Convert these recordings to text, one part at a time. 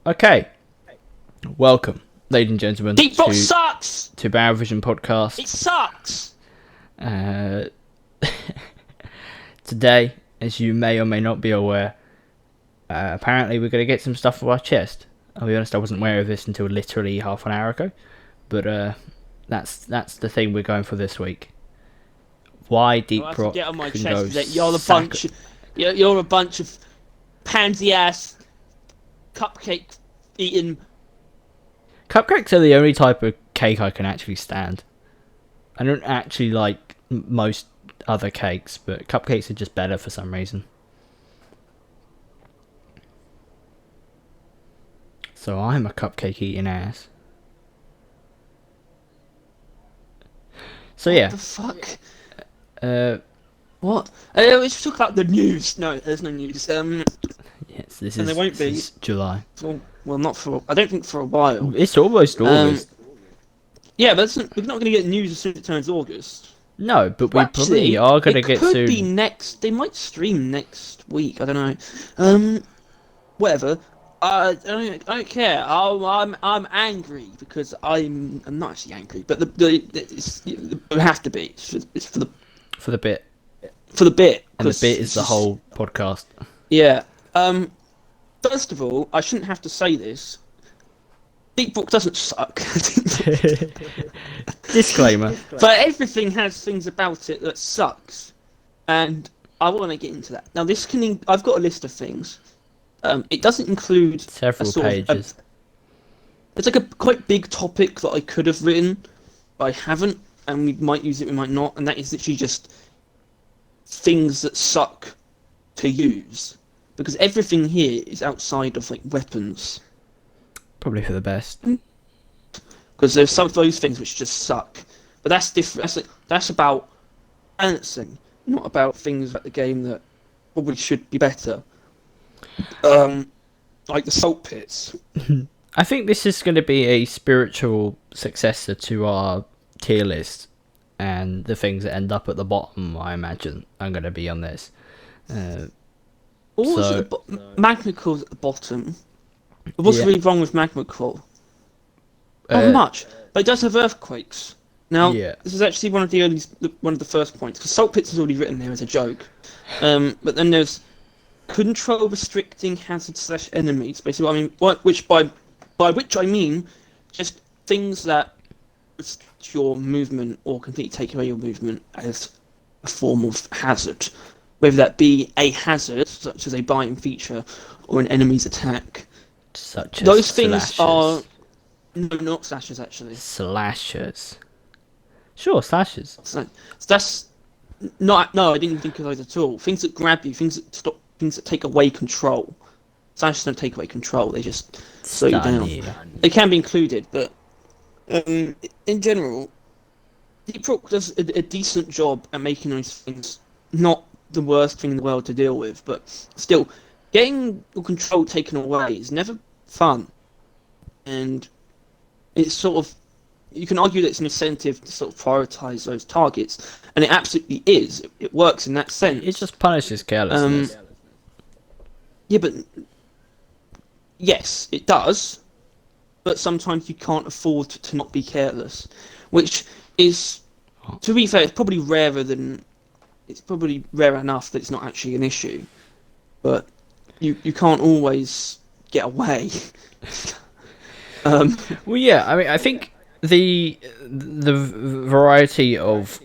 Okay, welcome, ladies and gentlemen, Deep sucks! to Barrow Vision Podcast. It sucks! Today, as you may or may not be aware, apparently we're going to get some stuff off our chest. I'll be honest, I wasn't aware of this until literally half an hour ago, but that's the thing we're going for this week. Why Deep Rock get on my can chest go that you're a bunch of pansy ass cupcake eating. Cupcakes are the only type of cake I can actually stand. I don't actually like most other cakes, but cupcakes are just better for some reason. So I'm a cupcake eating ass. So yeah. What the fuck? What? We should talk about the news. No, there's no news. Yes, this and is. there won't be. July. Well, not for. I don't think for a while. It's almost August. Yeah, but we're not going to get news as soon as it turns August. No, but we probably are going to get soon. It could be next. They might stream next week. I don't know. Whatever. I don't care. I'm angry because I'm not actually angry, but it have to be. It's for the bit. For the bit. And the bit is the whole podcast. Yeah. First of all, I shouldn't have to say this. Deep Rock doesn't suck. Disclaimer. But everything has things about it that sucks, and I want to get into that. Now, I've got a list of things. It doesn't include several pages. It's like a quite big topic that I could have written, but I haven't, and we might use it, we might not, and that is literally just things that suck to use, because everything here is outside of like weapons. Probably for the best. Because there's some of those things which just suck, but that's different. That's about balancing, not about things like the game that probably should be better. Like the salt pits. I think this is going to be a spiritual successor to our tier list, and the things that end up at the bottom, I imagine, are going to be on this. Magma Core's at the bottom. What's really wrong with Magma Core? Not much, but it does have earthquakes. Now, this is actually one of the first points, because salt pits is already written there as a joke. But then there's control restricting hazards / enemies, basically. I mean, by which I mean just things that restrict your movement or completely take away your movement as a form of hazard, whether that be a hazard such as a biome feature or an enemy's attack. Such as those things slashers. Are no, not slashers actually. Slashers. Sure, slashers. So that's not. No, I didn't think of those at all. Things that grab you, things that stop. Things that take away control. Slashers don't take away control, they just slow you down. They can be included, but in general, Deep Rock does a decent job at making those things not the worst thing in the world to deal with, but still, getting your control taken away is never fun. And it's sort of, you can argue that it's an incentive to sort of prioritise those targets, and it absolutely is. It works in that sense. It just punishes carelessness. Yeah, but yes, it does. But sometimes you can't afford to not be careless, which is, to be fair, it's probably rare enough that it's not actually an issue. But you can't always get away. Well, yeah. I mean, I think the variety of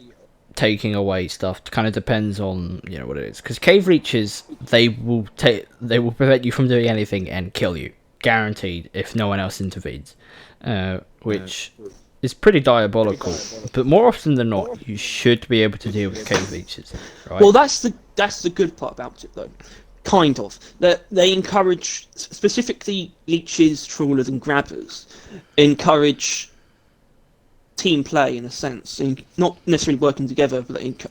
taking away stuff kind of depends on what it is, because cave leeches, they will prevent you from doing anything and kill you, guaranteed, if no one else intervenes, which is pretty diabolical. But more often than not, you should be able to deal with cave leeches, right? Well, that's the good part about it, though. Kind of. That they encourage, specifically leeches, trawlers, and grabbers, encourage team play in a sense, and not necessarily working together, but the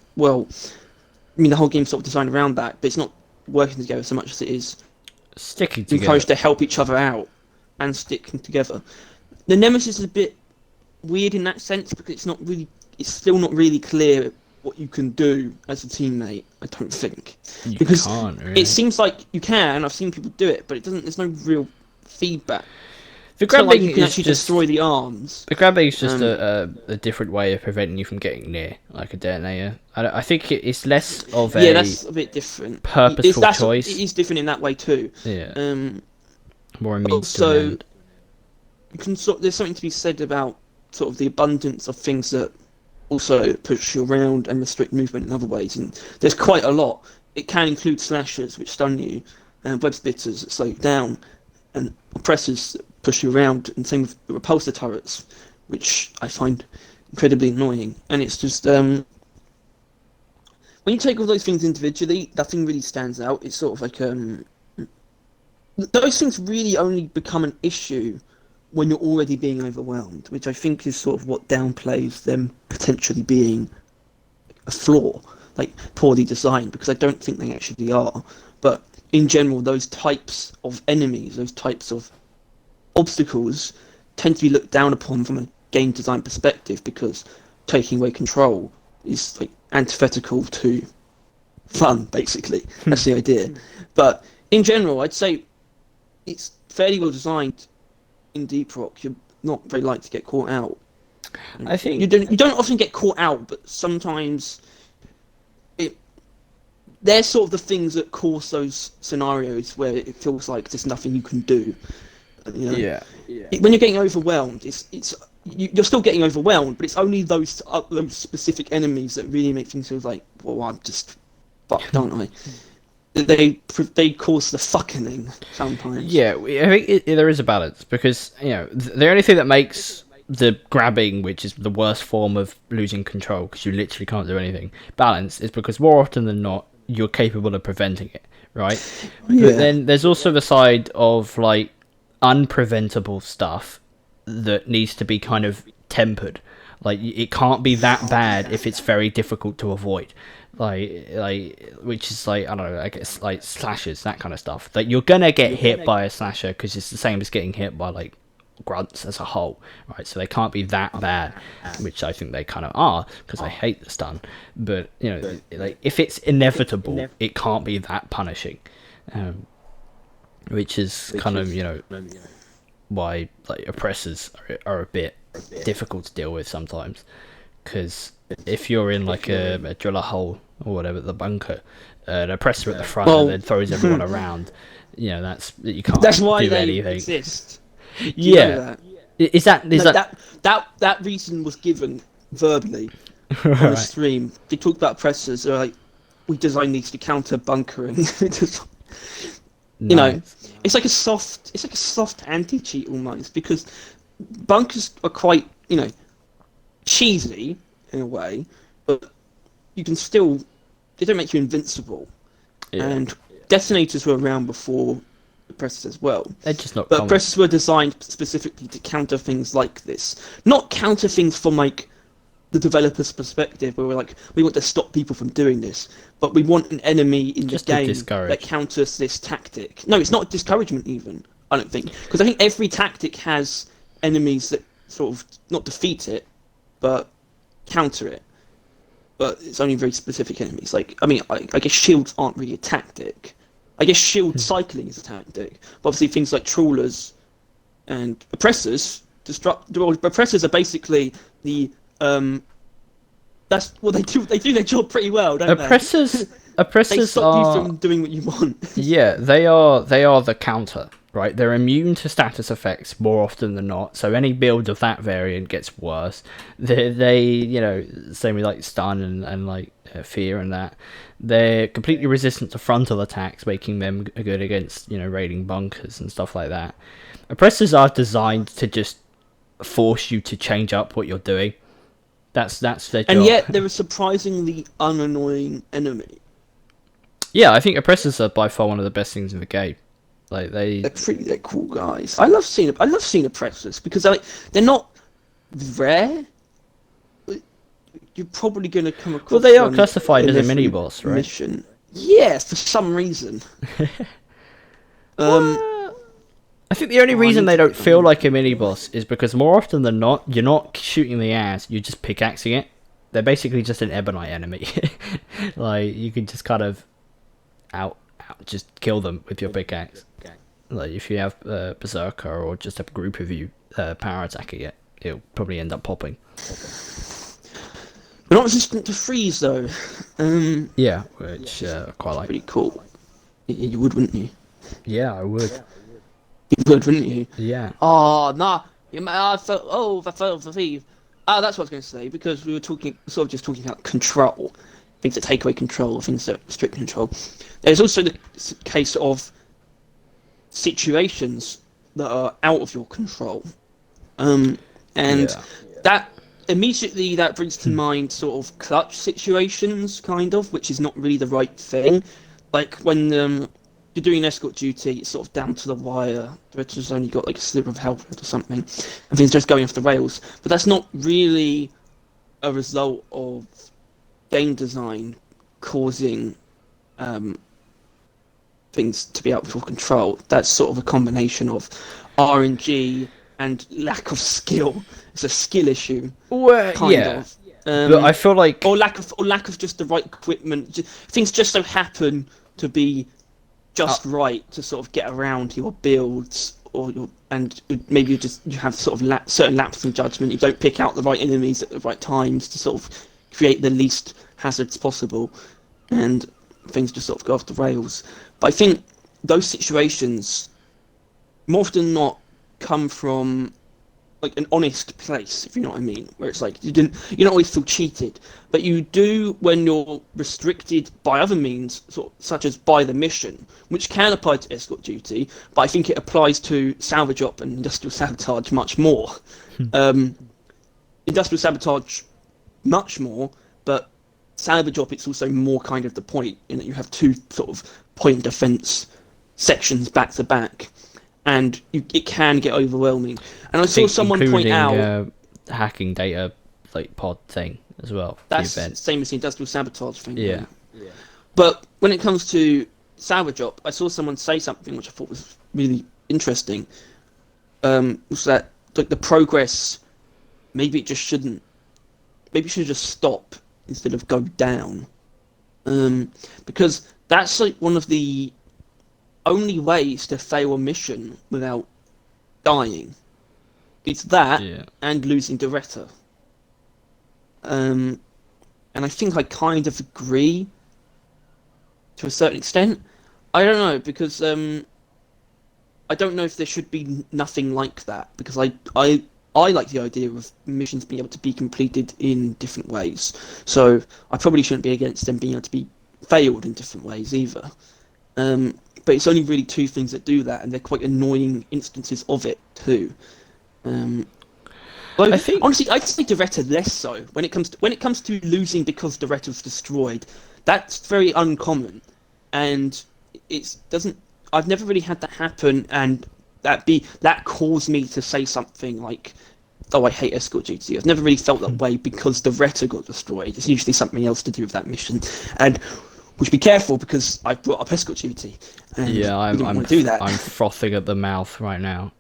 whole game's sort of designed around that, but it's not working together so much as it is sticking together. Encouraged to help each other out and sticking together. The Nemesis is a bit weird in that sense, because it's still not really clear what you can do as a teammate, I don't think. You can't, really. It seems like you can, I've seen people do it, but there's no real feedback. The It's not like grabbing you can is actually just destroy the arms. the grabbing is just a different way of preventing you from getting near, like a detonator. I think it's less of Yeah, a that's a bit different. purposeful It choice. is different in that way too. Yeah, Um, more a means to an also, end. you can there's something to be said about sort of the abundance of things that also push you around and restrict movement in other ways. And there's quite a lot. It can include slashers, which stun you, and web splitters that slow you down, and oppressors that push you around, and same with repulsor turrets, which I find incredibly annoying. And it's just when you take all those things individually, nothing really stands out. It's sort of like those things really only become an issue when you're already being overwhelmed, which I think is sort of what downplays them potentially being a flaw, like poorly designed, because I don't think they actually are. But in general, those types of enemies, those types of obstacles, tend to be looked down upon from a game design perspective, because taking away control is like antithetical to fun, basically. That's the idea. But in general, I'd say it's fairly well designed in Deep Rock. You're not very likely to get caught out. I think You don't often get caught out, but sometimes they're sort of the things that cause those scenarios where it feels like there's nothing you can do. You know? Yeah. When you're getting overwhelmed, you're still getting overwhelmed, but it's only those specific enemies that really make things feel like, well, I'm just fucked, don't I? They cause the fucking sometimes. Yeah, I think there is a balance, because the only thing that makes the grabbing, which is the worst form of losing control because you literally can't do anything, balance is because more often than not you're capable of preventing it, right? Yeah. But then there's also the side of like unpreventable stuff that needs to be kind of tempered. Like it can't be that bad if it's very difficult to avoid. Like which is like, I don't know, I guess like slashers, that kind of stuff. That you're gonna get hit by a slasher because it's the same as getting hit by like grunts as a whole, right? So they can't be that bad, which I think they kind of are, because I hate the stun. But like if it's inevitable, it can't be that punishing, which is kind of why like oppressors are a bit difficult to deal with sometimes, because if you're in like a drill hole or whatever, the bunker, an oppressor at the front and then throws everyone around, that's you can't. That's why do they anything. exist. Yeah. Is that reason was given verbally on the stream? They talked about oppressors. They're like, we designed these to counter bunkering. It's like a soft anti-cheat almost, because bunkers are quite cheesy in a way, but you can still, they don't make you invincible. Yeah. And detonators were around before oppressors as well. They're just not. But oppressors were designed specifically to counter things like this, not counter things from like the developer's perspective, where we're like, we want to stop people from doing this, but we want an enemy in the game that counters this tactic. No, it's not a discouragement even, I don't think, because I think every tactic has enemies that sort of not defeat it, but counter it. But it's only very specific enemies. Like, I mean, I guess shields aren't really a tactic. I guess shield cycling is a tactic. But obviously things like trawlers and oppressors, oppressors are basically the that's what they do. They do their job pretty well, don't they? Oppressors they stop you from doing what you want. Yeah, they are the counter, right? They're immune to status effects more often than not. So any build of that variant gets worse. They same with like stun and like fear and that. They're completely resistant to frontal attacks, making them good against raiding bunkers and stuff like that. Oppressors are designed to just force you to change up what you're doing. That's their job. And yet they're a surprisingly unannoying enemy. Yeah, I think oppressors are by far one of the best things in the game. Like they're cool guys. I love seeing oppressors because they're not rare. You're probably going to come across. Well, they are classified as a mini boss, right? Mission. Yeah, for some reason. I think the only reason they don't feel like a mini boss is because more often than not, you're not shooting the ass, you're just pickaxing it. They're basically just an ebonite enemy. Like you can just kind of just kill them with your pickaxe. Like if you have Berserker or just a group of you power attacking it, it'll probably end up popping. We're not resistant to freeze though. Yeah, which I quite like. Pretty cool. You would, wouldn't you? Yeah, I would. You would, wouldn't you? Yeah. Oh, nah. I felt. Oh, I felt the thief. Ah, that's what I was going to say, because we were sort of just talking about control. Things that take away control, things that restrict control. There's also the case of situations that are out of your control. And that immediately that brings to mind sort of clutch situations, kind of, which is not really the right thing. Like when you're doing escort duty, it's sort of down to the wire. The director's only got like a sliver of health or something, and things just going off the rails. But that's not really a result of game design causing things to be out of your control. That's sort of a combination of RNG and lack of skill. It's a skill issue, kind of. But I feel like or lack of just the right equipment. Things just so happen to be just right to sort of get around your builds, and maybe you have sort of certain lapses in judgment. You don't pick out the right enemies at the right times to sort of create the least hazards possible, and things just sort of go off the rails. But I think those situations, more often than not, come from like an honest place, if you know what I mean, where it's like you don't always feel cheated, but you do when you're restricted by other means, such as by the mission, which can apply to escort duty, but I think it applies to salvage op and industrial sabotage much more. Industrial sabotage much more, but salvage op, it's also more kind of the point in that you have two sort of point defense sections back to back. And it can get overwhelming. And I saw someone point out hacking data like pod thing as well. That's the same as the industrial sabotage thing. Yeah. But when it comes to salvage op, I saw someone say something which I thought was really interesting. Was that like the progress? Maybe it just shouldn't. Maybe it should just stop instead of go down. Because that's like one of the only ways to fail a mission without dying. It's that and losing Doretta. And I think I kind of agree to a certain extent. I don't know, because I don't know if there should be nothing like that, because I like the idea of missions being able to be completed in different ways. So I probably shouldn't be against them being able to be failed in different ways either. But it's only really two things that do that, and they're quite annoying instances of it too. I think honestly, I'd say Doretta less so. When it comes to losing because Doretta's destroyed, that's very uncommon, and it doesn't. I've never really had that happen, and that caused me to say something like, "Oh, I hate escort duty." I've never really felt that way because Doretta got destroyed. It's usually something else to do with that mission, and we should be careful because I brought up escort duty. And I'm want to do that. I'm frothing at the mouth right now.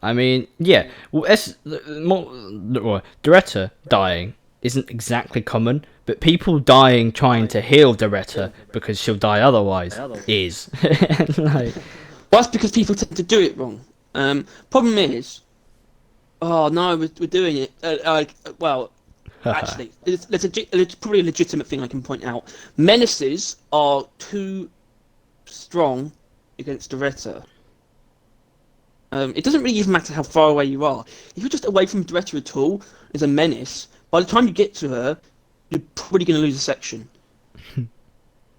I mean, well, Doretta dying isn't exactly common, but people dying trying to heal Doretta because she'll die otherwise is. Well, that's because people tend to do it wrong. Problem is, oh no, we're doing it. Well, actually, it's probably a legitimate thing I can point out. Menaces are too strong against Doretta. It doesn't really even matter how far away you are. If you're just away from Doretta at all, as a menace, by the time you get to her, you're probably going to lose a section. It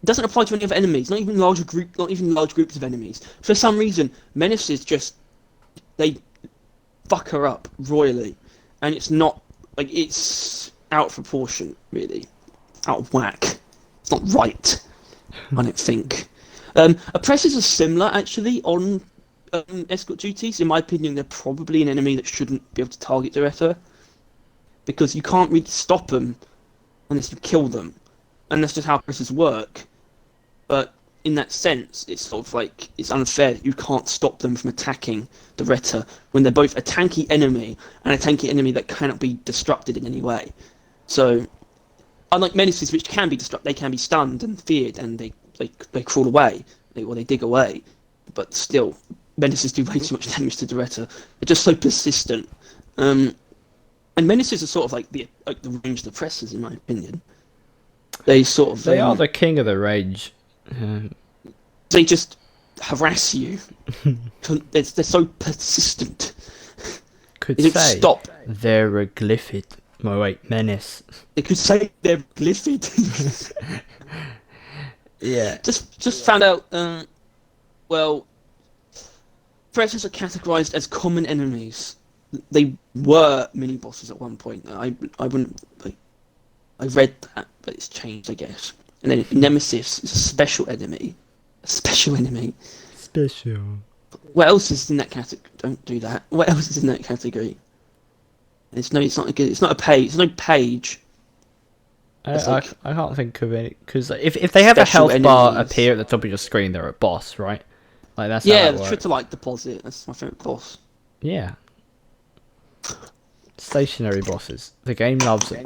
doesn't apply to any other enemies, not even large groups of enemies. For some reason, menaces they fuck her up royally, and it's not like it's out of proportion, really, out of whack. It's not right. I don't think. Oppressors are similar, actually, on escort duties. In my opinion, they're probably an enemy that shouldn't be able to target Doretta, because you can't really stop them unless you kill them, and that's just how oppressors work. But in that sense, it's sort of like it's unfair that you can't stop them from attacking Doretta when they're both a tanky enemy and a tanky enemy that cannot be disrupted in any way. So, unlike menaces which can be disrupted, they can be stunned and feared, and they crawl away, or they dig away. but still, menaces do way too much damage to Doretta. They're just so persistent. And menaces are sort of like the ranged oppressors, in my opinion. They sort of They are the king of the range. They just harass you. They're so persistent. Could They say stop. they're a glyphid. Oh wait, menace. They could say they're glyphid. Yeah. Just found out. Well, predators are categorized as common enemies. They were mini bosses at one point. I wouldn't. I read that, but it's changed, I guess. And then Nemesis is a special enemy. A special enemy. Special. What else is in that category? Don't do that. What else is in that category? It's not a good. It's not a page. It's no page. I can't think of any, because if they have a Special health bar enemies. appear at the top of your screen, they're a boss, right? Like that's Yeah, how the that works. Tritolite deposit. That's my favorite boss. Yeah. Stationary bosses. The game loves it.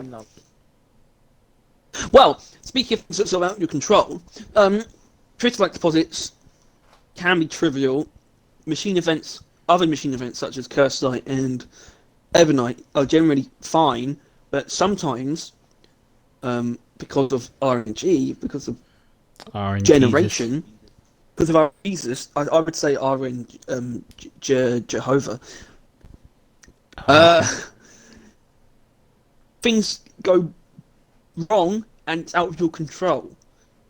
Well, speaking of things that's out of your control, Tritolite deposits can be trivial. Other machine events such as Curse Light and Ebonite are generally fine, but sometimes, because of RNG, because of RNG generation, because of our Jesus, I would say Jehovah. Things go wrong and it's out of your control.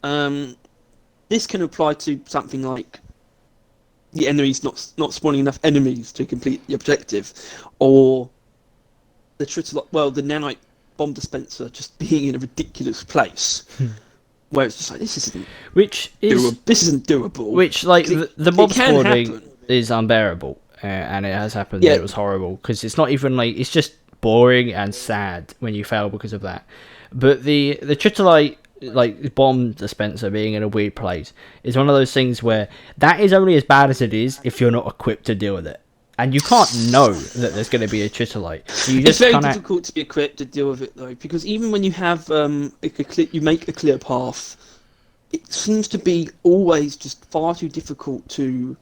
This can apply to something like the enemy's not spawning enough enemies to complete the objective, or the nanite bomb dispenser just being in a ridiculous place, where it's just like this isn't doable. Which, like, the mob can spawning happen. is unbearable, and it has happened. Yeah. And it was horrible because it's not even like it's just boring and sad when you fail because of that. But the Tritolite like bomb dispenser being in a weird place is one of those things where that is only as bad as it is if you're not equipped to deal with it, and you can't know that there's going to be a Tritolite. You It's just very kinda... difficult to be equipped to deal with it though, because even when you have you make a clear path, it seems to be always just far too difficult to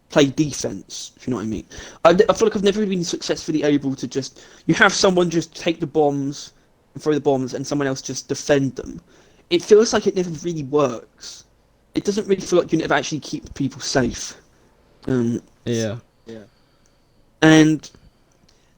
play defense. If you know what I mean. I feel like I've never been successfully able to you have someone just take the bombs and throw the bombs, and someone else just defend them. It feels like it never really works. It doesn't really feel like you never actually keep people safe. Yeah. And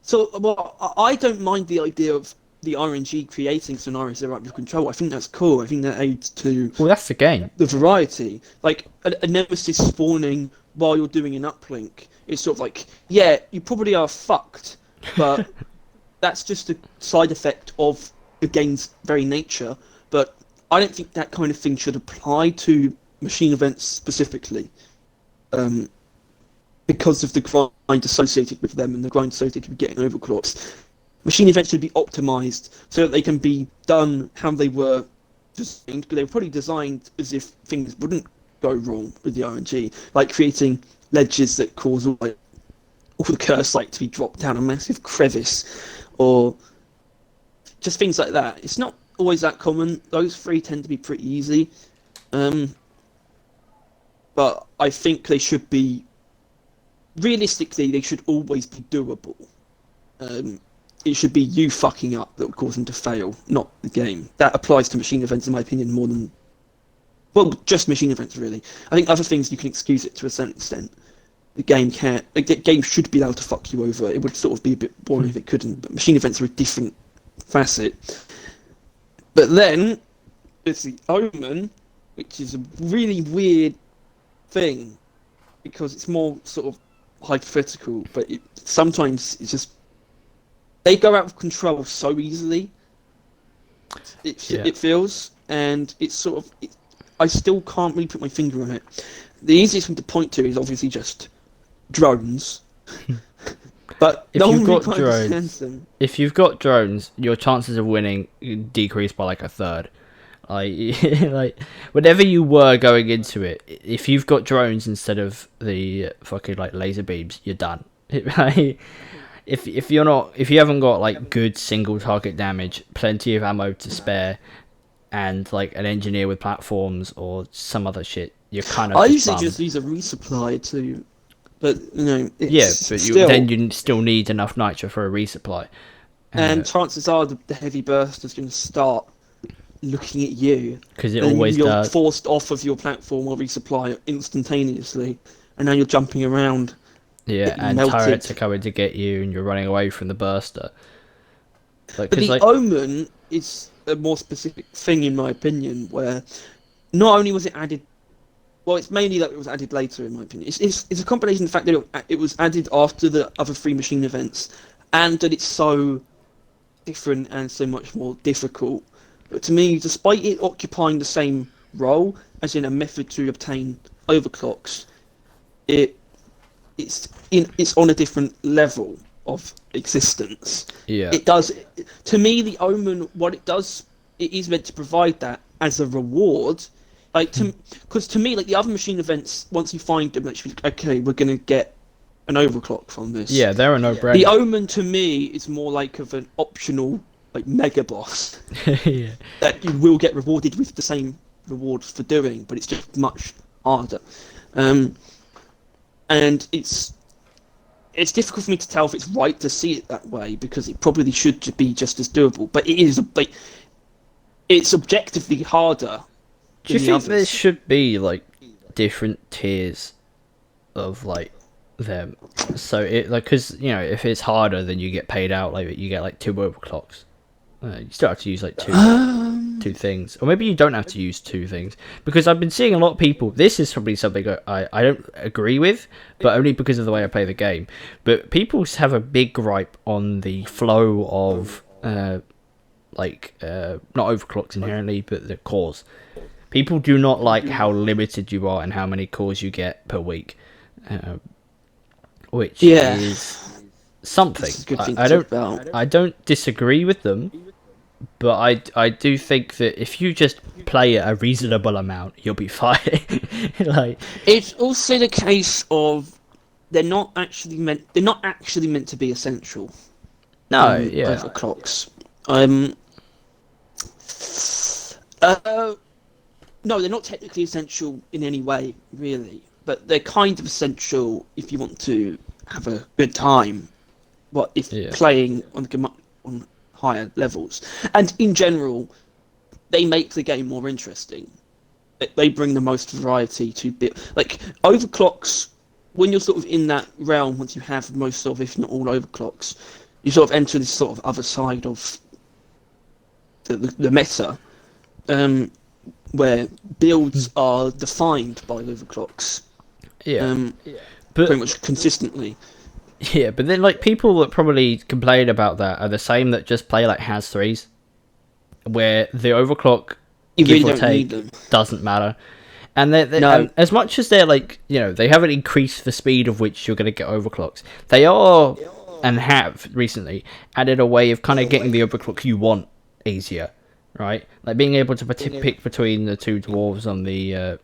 so, well, I don't mind the idea of the RNG creating scenarios that are out of your control. I think that's cool. I think that aids to Well, that's the game. the variety. Like a nemesis spawning while you're doing an uplink is sort of like, yeah, you probably are fucked, but that's just a side effect of the game's very nature. But I don't think that kind of thing should apply to machine events specifically, because of the grind associated with them and the grind associated with getting overclocks. Machine events should be optimized so that they can be done how they were designed. They were probably designed as if things wouldn't go wrong with the RNG, like creating ledges that cause all the curse light to be dropped down a massive crevice, or just things like that. It's not always that common. Those three tend to be pretty easy, but I think they should be. Realistically, they should always be doable. It should be you fucking up that would cause them to fail, not the game. That applies to machine events, in my opinion, more than... Well, just machine events, really. I think other things you can excuse it to a certain extent. The game can't... The game should be able to fuck you over. It would sort of be a bit boring if it couldn't, but machine events are a different facet. But then, there's the Omen, which is a really weird thing, because it's more sort of hypothetical, but sometimes it's just they go out of control so easily. It feels, and it's sort of I still can't really put my finger on it. The easiest thing to point to is obviously just drones, but If no you've one really got quite understands drones, them. if you've got drones, your chances of winning decrease by like a third. Like whenever you were going into it, if you've got drones instead of the fucking like laser beams, you're done. If you haven't got like good single target damage, plenty of ammo to spare, and like an engineer with platforms or some other shit, you're kind of I just usually bummed. just use a resupply to, but it's Yeah, but still. you still need enough nitro for a resupply. And chances are the heavy burst is going to start looking at you, Because it and always you're does. forced off of your platform or resupply instantaneously, and now you're jumping around, Yeah, getting and melted. turrets are coming to get you, and you're running away from the burster. Like, But because the like, Omen is a more specific thing, in my opinion, where not only was it added. Well, it's mainly that it was added later, in my opinion. It's a combination of the fact that it was added after the other 3 machine events, and that it's so different and so much more difficult. But to me, despite it occupying the same role, as in a method to obtain overclocks, it's on a different level of existence. yeah, It does, to me, the Omen, what it does, it is meant to provide that as a reward. Like, because to me, like the other machine events, once you find them, like, okay, we're gonna get an overclock from this. yeah, they're a The no-brainer. Omen to me is more like of an optional, like, mega boss Yeah, that you will get rewarded with the same rewards for doing, but it's just much harder. And it's difficult for me to tell if it's right to see it that way, because it probably should be just as doable. But it is, like, it's objectively harder. do you than the think there others. should be like different tiers of like them? So it like because if it's harder, then you get paid out like you get like 2 overclocks. You still have to use like two things, or maybe you don't have to use 2 things, because I've been seeing a lot of people. This is probably something I don't agree with, but only because of the way I play the game. But people have a big gripe on the flow of not overclocks inherently, but the cores. People do not like how limited you are and how many cores you get per week, which Yeah. is something. This is a good thing I to don't talk about. I don't disagree with them, but I do think that if you just play a reasonable amount, you'll be fine. Like, It's also the case of they're not actually meant to be essential. no, yeah, Overclocks. No, they're not technically essential in any way, really, but they're kind of essential if you want to have a good time. What if Yeah. playing on higher levels, and in general, they make the game more interesting. They bring the most variety to like overclocks. When you're sort of in that realm, once you have most of, if not all, overclocks, you sort of enter this sort of other side of the meta, where builds are defined by overclocks, yeah, pretty but much consistently. yeah, but then like people that probably complain about that are the same that just play like has threes, where the overclock You give really or don't need take them. doesn't matter. And No. and as much as they're like, they haven't increased the speed of which you're going to get overclocks. They are, and have recently added a way of kind of getting the overclock you want easier, right? Like being able to pick between the 2 dwarves on the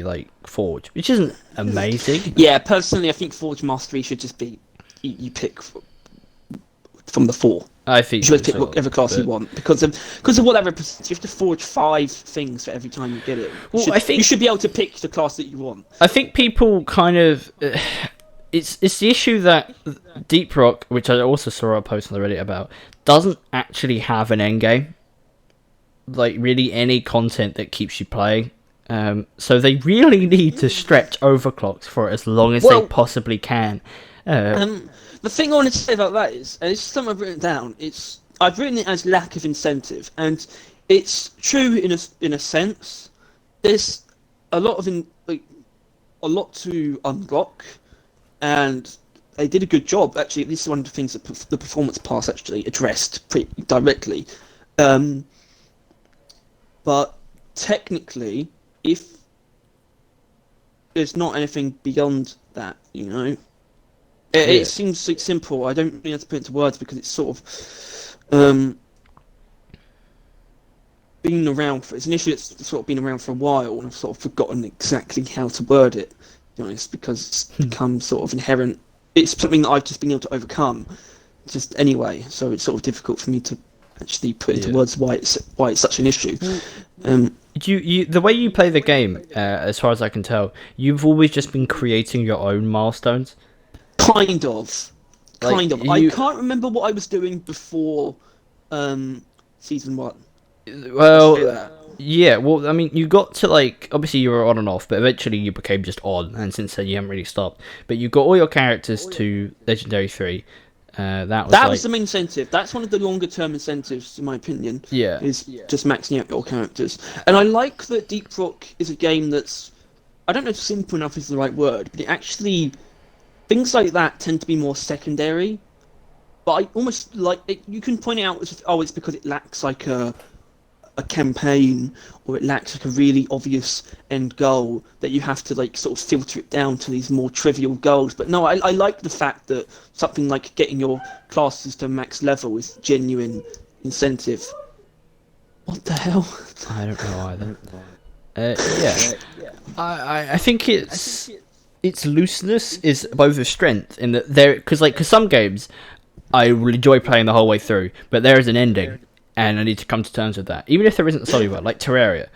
like forge, which isn't amazing. Yeah, personally, I think Forge Mastery should just be you pick from the 4. I think You should so, pick whatever class you but- want because of what that represents. You have to forge 5 things for every time you get it. Well, I think- you should be able to pick the class that you want. I think people kind of it's the issue that Deep Rock, which I also saw a post on the Reddit about, doesn't actually have an end game. Like really any content that keeps you playing. So they really need to stretch overclocks for as long as Well- they possibly can. The thing I wanted to say about that is, and it's something I've written down. I've written it as lack of incentive, and it's true in a sense. There's a lot a lot to unlock, and they did a good job. Actually, this is one of the things that the performance pass actually addressed pretty directly. But technically, if there's not anything beyond that, it seems like simple. I don't really have to put it into words because it's sort of been around it's an issue that's sort of been around for a while, and I've sort of forgotten exactly how to word it, to be honest, because it's become sort of inherent. It's something that I've just been able to overcome, just anyway. So it's sort of difficult for me to actually put into words why it's such an issue. Do the way you play the game, as far as I can tell, you've always just been creating your own milestones. Kind of. Like, Kind of. I can't remember what I was doing before season 1. Well, yeah. Well, I mean, you got to like obviously you were on and off, but eventually you became just on, and since then you haven't really stopped. But you got all your characters to Legendary 3. That was the main incentive. That's one of the longer term incentives, in my opinion. Yeah. Is just maxing out your characters. And I like that Deep Rock is a game that's, I don't know if simple enough is the right word, but it actually, things like that tend to be more secondary. But I almost like it, you can point it out as, oh, it's because it lacks like a campaign, or it lacks like a really obvious end goal that you have to like sort of filter it down to these more trivial goals. But no, I like the fact that something like getting your classes to max level is genuine incentive. What the hell? I don't know either. Yeah. I think its looseness is both a strength in that because some games I will enjoy playing the whole way through, but there is an ending. And I need to come to terms with that. Even if there isn't a solid one, like Terraria.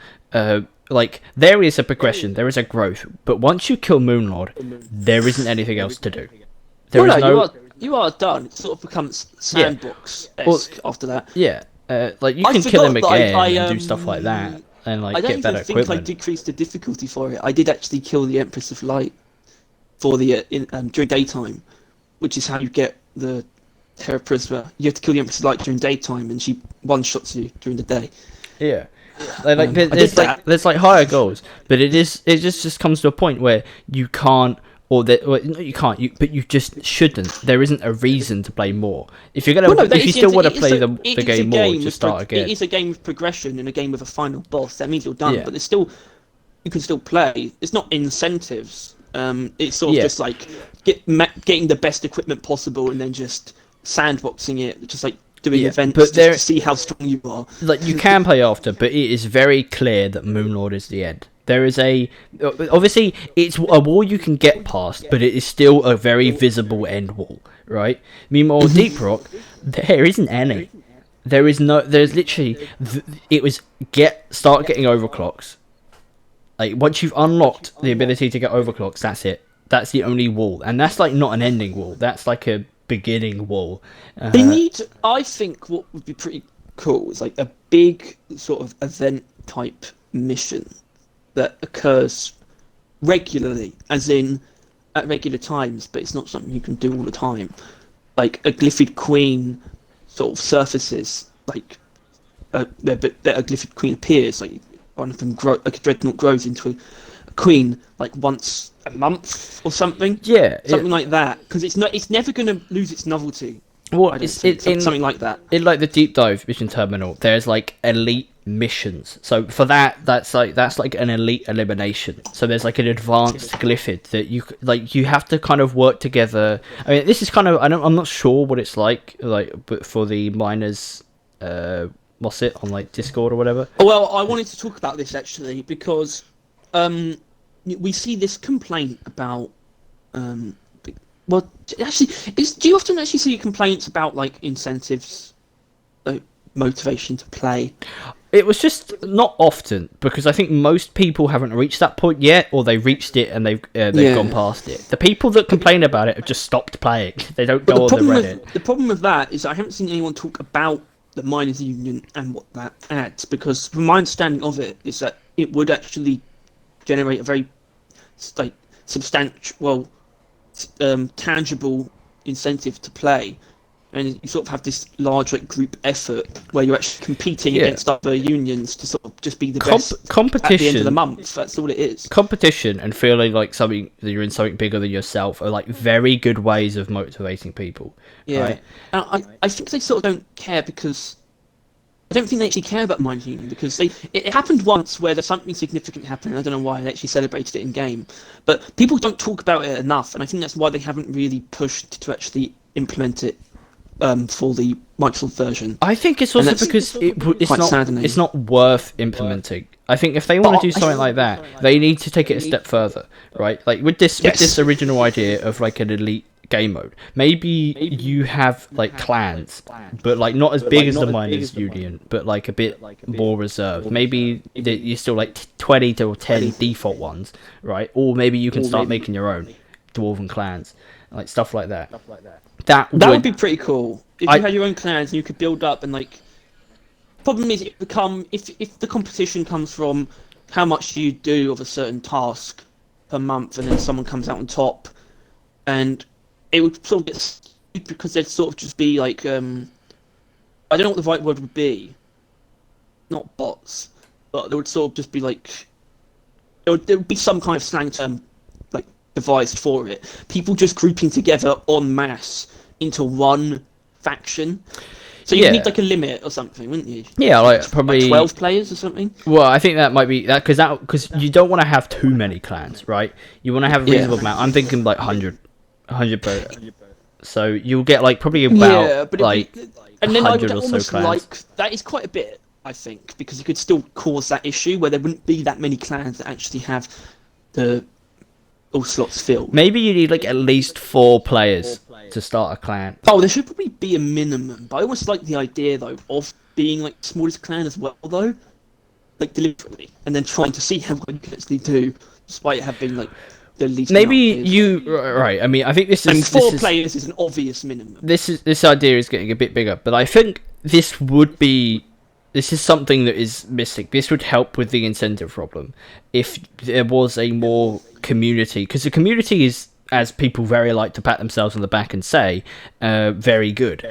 Like, there is a progression, there is a growth, but once you kill Moonlord, there isn't anything else to do. You are done. It sort of becomes sandbox-esque after that. Yeah, like, you can kill him again and do stuff like that, and, like, get better equipment. I don't even think I decreased the difficulty for it. I did actually kill the Empress of Light for the during daytime, which is how you get the Terra Prisma. You have to kill the Empress of Light during daytime, and she one-shots you during the day. Yeah. There's higher goals, but it just comes to a point where you can't, but you just shouldn't. There isn't a reason to play more. If you're if you still want to play the game more, just start again. It is a game of progression and a game with a final boss. That means you're done, but you can still play. It's not incentives. It's sort of just like getting the best equipment possible and then just sandboxing it, just like doing events just to see how strong you are. Like, you can play after, but it is very clear that Moonlord is the end. There is obviously it's a wall you can get past, but it is still a very visible end wall, right? Meanwhile, Deep Rock, there isn't any. There's literally start getting overclocks. Like, once you've unlocked the ability to get overclocks, that's it. That's the only wall, and that's like not an ending wall. That's like a beginning wall. I think what would be pretty cool is like a big sort of event type mission that occurs regularly, as in at regular times, but it's not something you can do all the time. Like a Glyphid Queen sort of surfaces, like a Glyphid Queen appears, like one of them like a Dreadnought grows into a queen like once a month or something. Something like that, because it's never going to lose its novelty. Well, it's something like that. In like the Deep Dive Mission Terminal, there's like elite missions. So for that's like an elite elimination. So there's like an advanced Glyphid that you have to kind of work together. I mean, this is kind of I'm not sure what it's like, but for the miners, what's it on like Discord or whatever. Well, I wanted to talk about this actually because we see this complaint about well, actually, do you often actually see complaints about like incentives, like motivation to play? It was just not often, because I think most people haven't reached that point yet, or they reached it and they've gone past it. The people that complain about it have just stopped playing. They don't go on the Reddit. The problem with that is I haven't seen anyone talk about the miners' union and what that adds, because from my understanding of it is that it would actually generate a very like substantial, tangible incentive to play, and you sort of have this large like group effort where you're actually competing against other unions to sort of just be the best competition at the end of the month. That's all it is. Competition and feeling like something that you're in something bigger than yourself are like very good ways of motivating people. Right? And I think they sort of don't care, because I don't think they actually care about Miners Union, because it happened once where there's something significant happened. I don't know why they actually celebrated it in game, but people don't talk about it enough, and I think that's why they haven't really pushed to actually implement it for the Microsoft version. I think it's also because it's not worth implementing. I think if they want to do something like that, they need to take it a step further, right? Like with this original idea of like an elite game mode. Maybe you have like clans, but like not as big as the miners union, but like a bit more reserved. Maybe you're still like 20 to 10 default ones, right? Or maybe you can start making your own dwarven clans, like stuff like that. That would be pretty cool if you had your own clans and you could build up and like. Problem is, if the competition comes from how much you do of a certain task per month, and then someone comes out on top, and it would sort of get stupid because they'd sort of just be like, I don't know what the right word would be, not bots, but there would sort of just be like, there would be some kind of slang term like devised for it. People just grouping together en masse into one faction. So you need like a limit or something, wouldn't you? Yeah, like probably like 12 players or something. Well, I think that might be that because you don't want to have too many clans, right? You want to have a reasonable amount. I'm thinking like 100 per. So you'll get like probably about and then 100 or so clans. Like that is quite a bit, I think, because you could still cause that issue where there wouldn't be that many clans that actually have all slots filled. Maybe you need like at least 4 players to start a clan. Oh, there should probably be a minimum, but I almost like the idea though of being like smallest clan as well, though, like deliberately, and then trying to see how well you can actually do, despite having like the least. Maybe right. I mean, I think this is. I mean, 4 players is an obvious minimum. This idea is getting a bit bigger, but I think this is something that is missing. This would help with the incentive problem if there was a more community, because the community is, as people very like to pat themselves on the back and say, very good,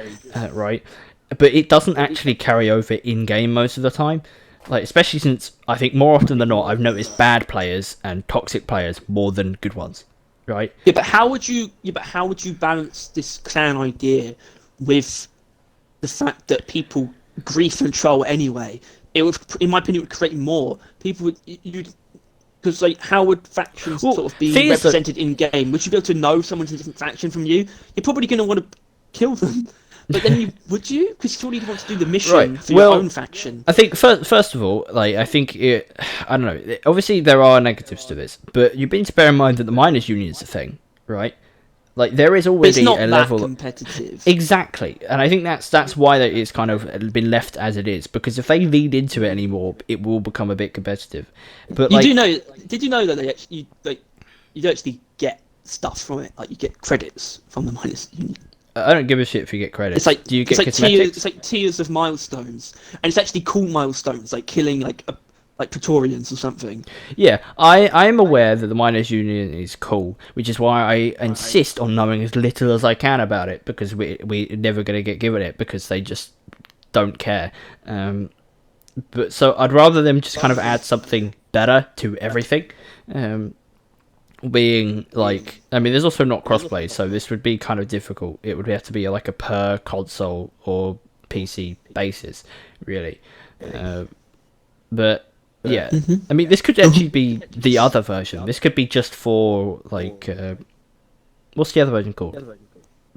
right? But it doesn't actually carry over in game most of the time. Like, especially since I think more often than not, I've noticed bad players and toxic players more than good ones, right? Yeah, but how would you balance this clan idea with the fact that people grief and troll anyway? It would, in my opinion, it would create more people. Because like, how would factions sort of be represented in game? Would you be able to know someone's in a different faction from you? You're probably going to want to kill them. But then would you? Because surely you'd want to do the mission for your own faction. I think first of all, like I don't know. Obviously, there are negatives to this, but you need to bear in mind that the miners' union is a thing, right? Like there is already it's not a level competitive. Exactly, and I think that's why it's kind of been left as it is. Because if they lead into it anymore, it will become a bit competitive. But Did you know that you actually get stuff from it? Like you get credits from the miners' union. I don't give a shit if you get credits. It's like, do you get cosmetics? It's like tiers of milestones, and it's actually cool milestones, like killing like Praetorians or something. Yeah, I am aware that the miners' union is cool, which is why I insist on knowing as little as I can about it, because we're never going to get given it because they just don't care. But so I'd rather them just kind of add something better to everything. Being like, I mean, there's also not crossplay, so this would be kind of difficult. It would have to be like a per console or PC basis, really. But yeah, I mean, this could actually be the other version. This could be just for like, what's the other version called?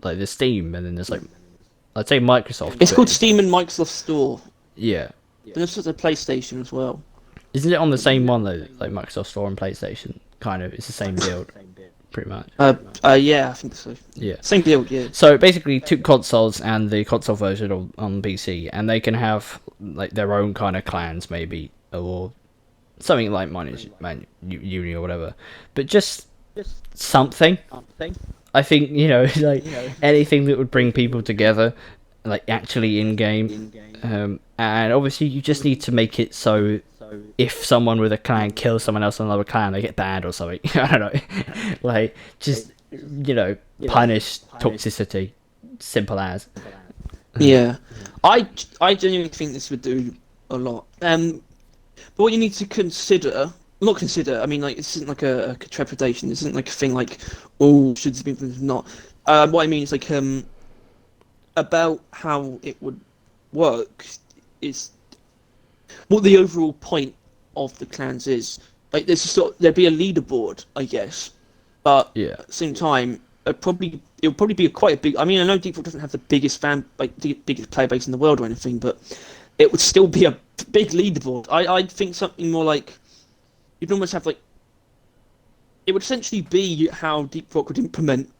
Like the Steam, and then there's like, I'd say Microsoft. It's called Steam and Microsoft Store. Yeah. But there's also PlayStation as well. Isn't it on the same one though, like Microsoft Store and PlayStation? Kind of, it's the same build, pretty much. Yeah, I think so. Yeah, same build. Yeah. So basically, 2 consoles and the console version on PC, and they can have like their own kind of clans, maybe, or something like Uni or whatever. But just something. I think like anything that would bring people together, like actually in game. And obviously, you just need to make it so. If someone with a clan kills someone else in another clan, they get banned or something. I don't know. Like, just, punish toxicity. Simple as. Yeah. I genuinely think this would do a lot. But what you need to consider, I mean, like, this isn't like a trepidation. This isn't like a thing like, oh, should this be not. What I mean is, like, about how it would work is what the overall point of the clans is. Like, there'd be a leaderboard, I guess, but at the same time, it'll probably be quite a big. I mean, I know Default doesn't have the biggest the biggest player base in the world or anything, but it would still be a big leaderboard. I think something more like you'd almost have like it would essentially be how Deep Rock would implement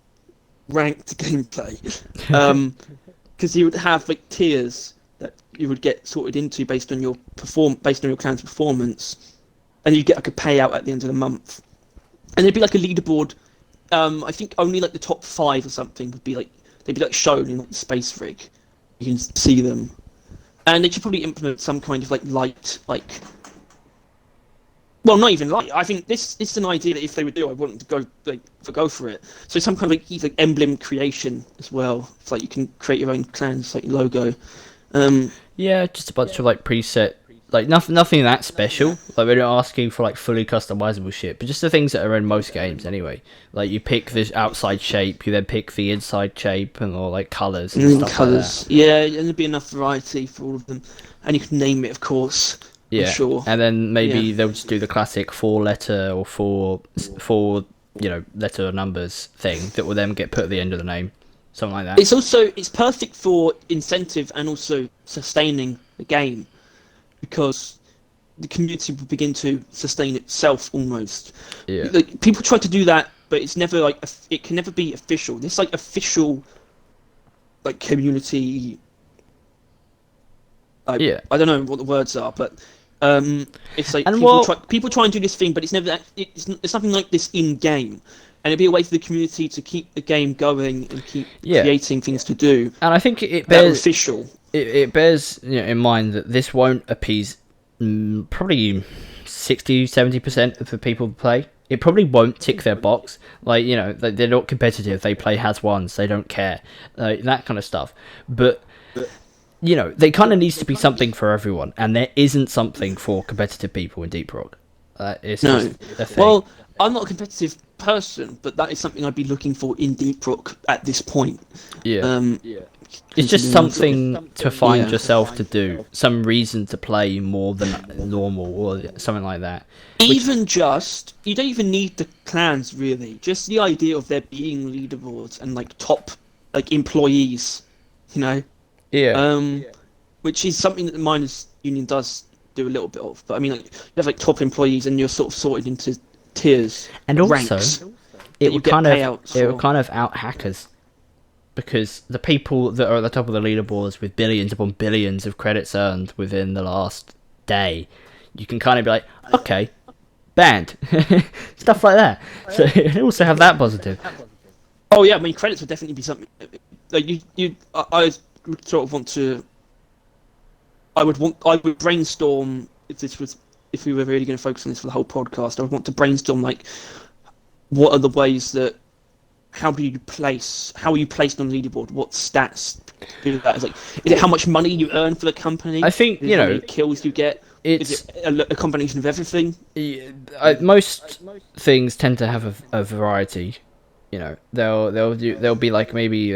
ranked gameplay. Because you would have like tiers that you would get sorted into based on your clan's performance, and you get like a payout at the end of the month. And there'd be like a leaderboard. I think only like the top 5 or something would be like they'd be like shown in like the space rig. You can see them, and they should probably implement some kind of like light, like. Well, not even light. I think this is an idea that if they would do, I want to go for it. So some kind of like emblem creation as well. It's like you can create your own clan's like logo. Yeah, just a bunch of like preset, like nothing that special. Like we're not asking for like fully customizable shit, but just the things that are in most games anyway. Like you pick this outside shape, you then pick the inside shape, and or like colors and stuff colours. like that. Yeah, and there'd be enough variety for all of them, and you can name it, of course. Yeah, I'm sure. And then maybe they'll just do the classic 4-letter or four letter numbers thing that will then get put at the end of the name, something like that. It's perfect for incentive and also sustaining the game, because the community will begin to sustain itself almost. Yeah. Like, people try to do that, but it's never like it can never be official. This like official, like community. I don't know what the words are, but it's like people try and do this thing, but it's never it's nothing like this in game, and it'd be a way for the community to keep the game going and keep creating things to do. And I think it bears official. It bears in mind that this won't appease probably 60-70% of the people who play. It probably won't tick their box. Like, they're not competitive. They play has ones. They don't care. That kind of stuff. But they kind of needs to be something for everyone, and there isn't something for competitive people in Deep Rock. It's just a thing. Well, I'm not a competitive person, but that is something I'd be looking for in Deep Rock at this point. It's just something to find yourself to do, some reason to play more than normal, or something like that. You don't even need the clans really. Just the idea of there being leaderboards and like top like employees, which is something that the miners union does do a little bit of. But I mean, like, you have like top employees, and you're sort of sorted into tiers and ranks. Also, it would kind of out hackers, because the people that are at the top of the leaderboards with billions upon billions of credits earned within the last day, you can kind of be like, okay, banned, stuff like that. So you also have that positive. Oh yeah, I mean, credits would definitely be something. Like I would sort of want to. I would brainstorm if we were really going to focus on this for the whole podcast. I would want to brainstorm like, what are the ways that. How are you placed on the leaderboard? What stats do that? Is it how much money you earn for the company? I think how many kills you get. Is it a combination of everything? Most things tend to have a variety. There'll be like a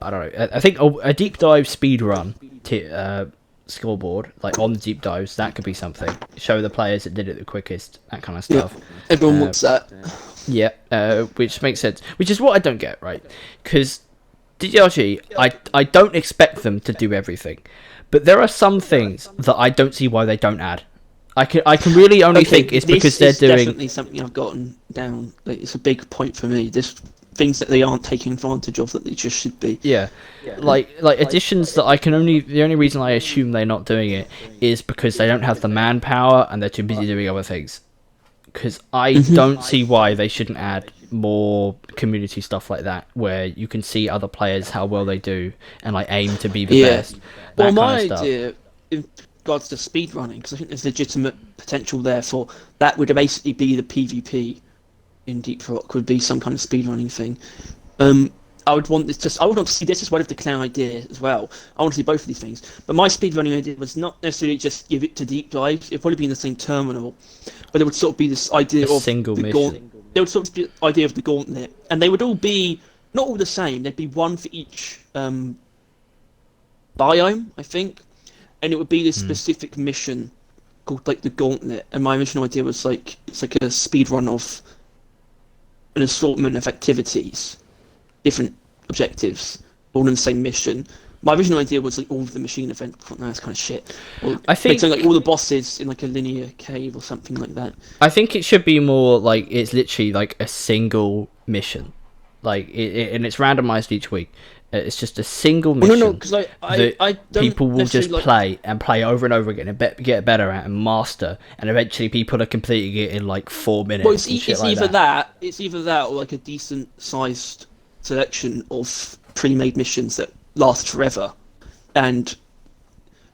I don't know. I think a deep dive speed run scoreboard, like on the deep dives, that could be something. Show the players that did it the quickest, that kind of stuff. Yeah, everyone wants that. Yeah, which makes sense. Which is what I don't get, right? Because DDRG, I don't expect them to do everything, but there are some things that I don't see why they don't add. I can really only think it's because they're doing. This is definitely something I've gotten down. Like, it's a big point for me. There's things that they aren't taking advantage of that they just should be. Yeah. Like additions that the only reason I assume they're not doing it is because they don't have the manpower and they're too busy doing other things. Because I don't see why they shouldn't add more community stuff like that, where you can see other players how well they do and like aim to be the best. Well, my idea in regards to speedrunning, because I think there's legitimate potential there for that, would basically be the PvP in Deep Rock, would be some kind of speedrunning thing. I would want to see this as one of the clan ideas as well. I want to see both of these things. But my speedrunning idea was not necessarily just give it to deep dives. It'd probably be in the same terminal, but it would sort of be this idea of single mission. There would sort of be the idea of the gauntlet, and they would all be not all the same. There'd be one for each biome, I think, and it would be this specific mission called like the gauntlet. And my original idea was like it's like a speed run of an assortment of activities, different objectives, all in the same mission. My original idea was like all of the machine events. No, that's kind of shit. Or, I think like all the bosses in like a linear cave or something like that. I think it should be more like it's literally like a single mission. and it's randomized each week. It's just a single Well, mission no, because I don't people will just necessarily play over and over again and get better at and master, and eventually people are completing it in like 4 minutes. Well, and shit it's like either that. It's either that or like a decent sized selection of pre-made missions that last forever, and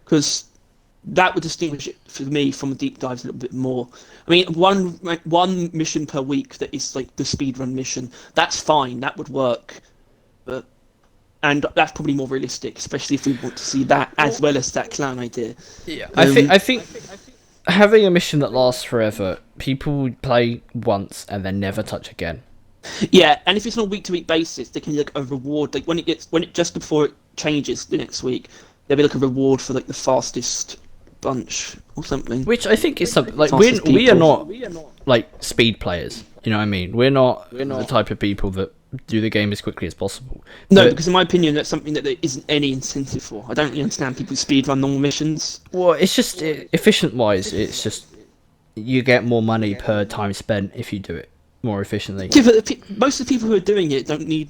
because that would distinguish it for me from the deep dives a little bit more. I mean, one mission per week that is like the speedrun mission. That's fine. That would work, but and that's probably more realistic, especially if we want to see that as well as that clan idea. Yeah, I think having a mission that lasts forever, people would play once and then never touch again. Yeah, and if it's on a week-to-week basis, they can like a reward. Like when it just before it changes the next week, there'll be like a reward for like the fastest bunch or something. Which I think is something like we are not like speed players. You know what I mean? We're not the type of people that do the game as quickly as possible. No, because in my opinion, that's something that there isn't any incentive for. I don't really understand people speedrun normal missions. Well, it's just efficient-wise. It's just you get more money per time spent if you do it more efficiently. Yeah, but most of the people who are doing it don't need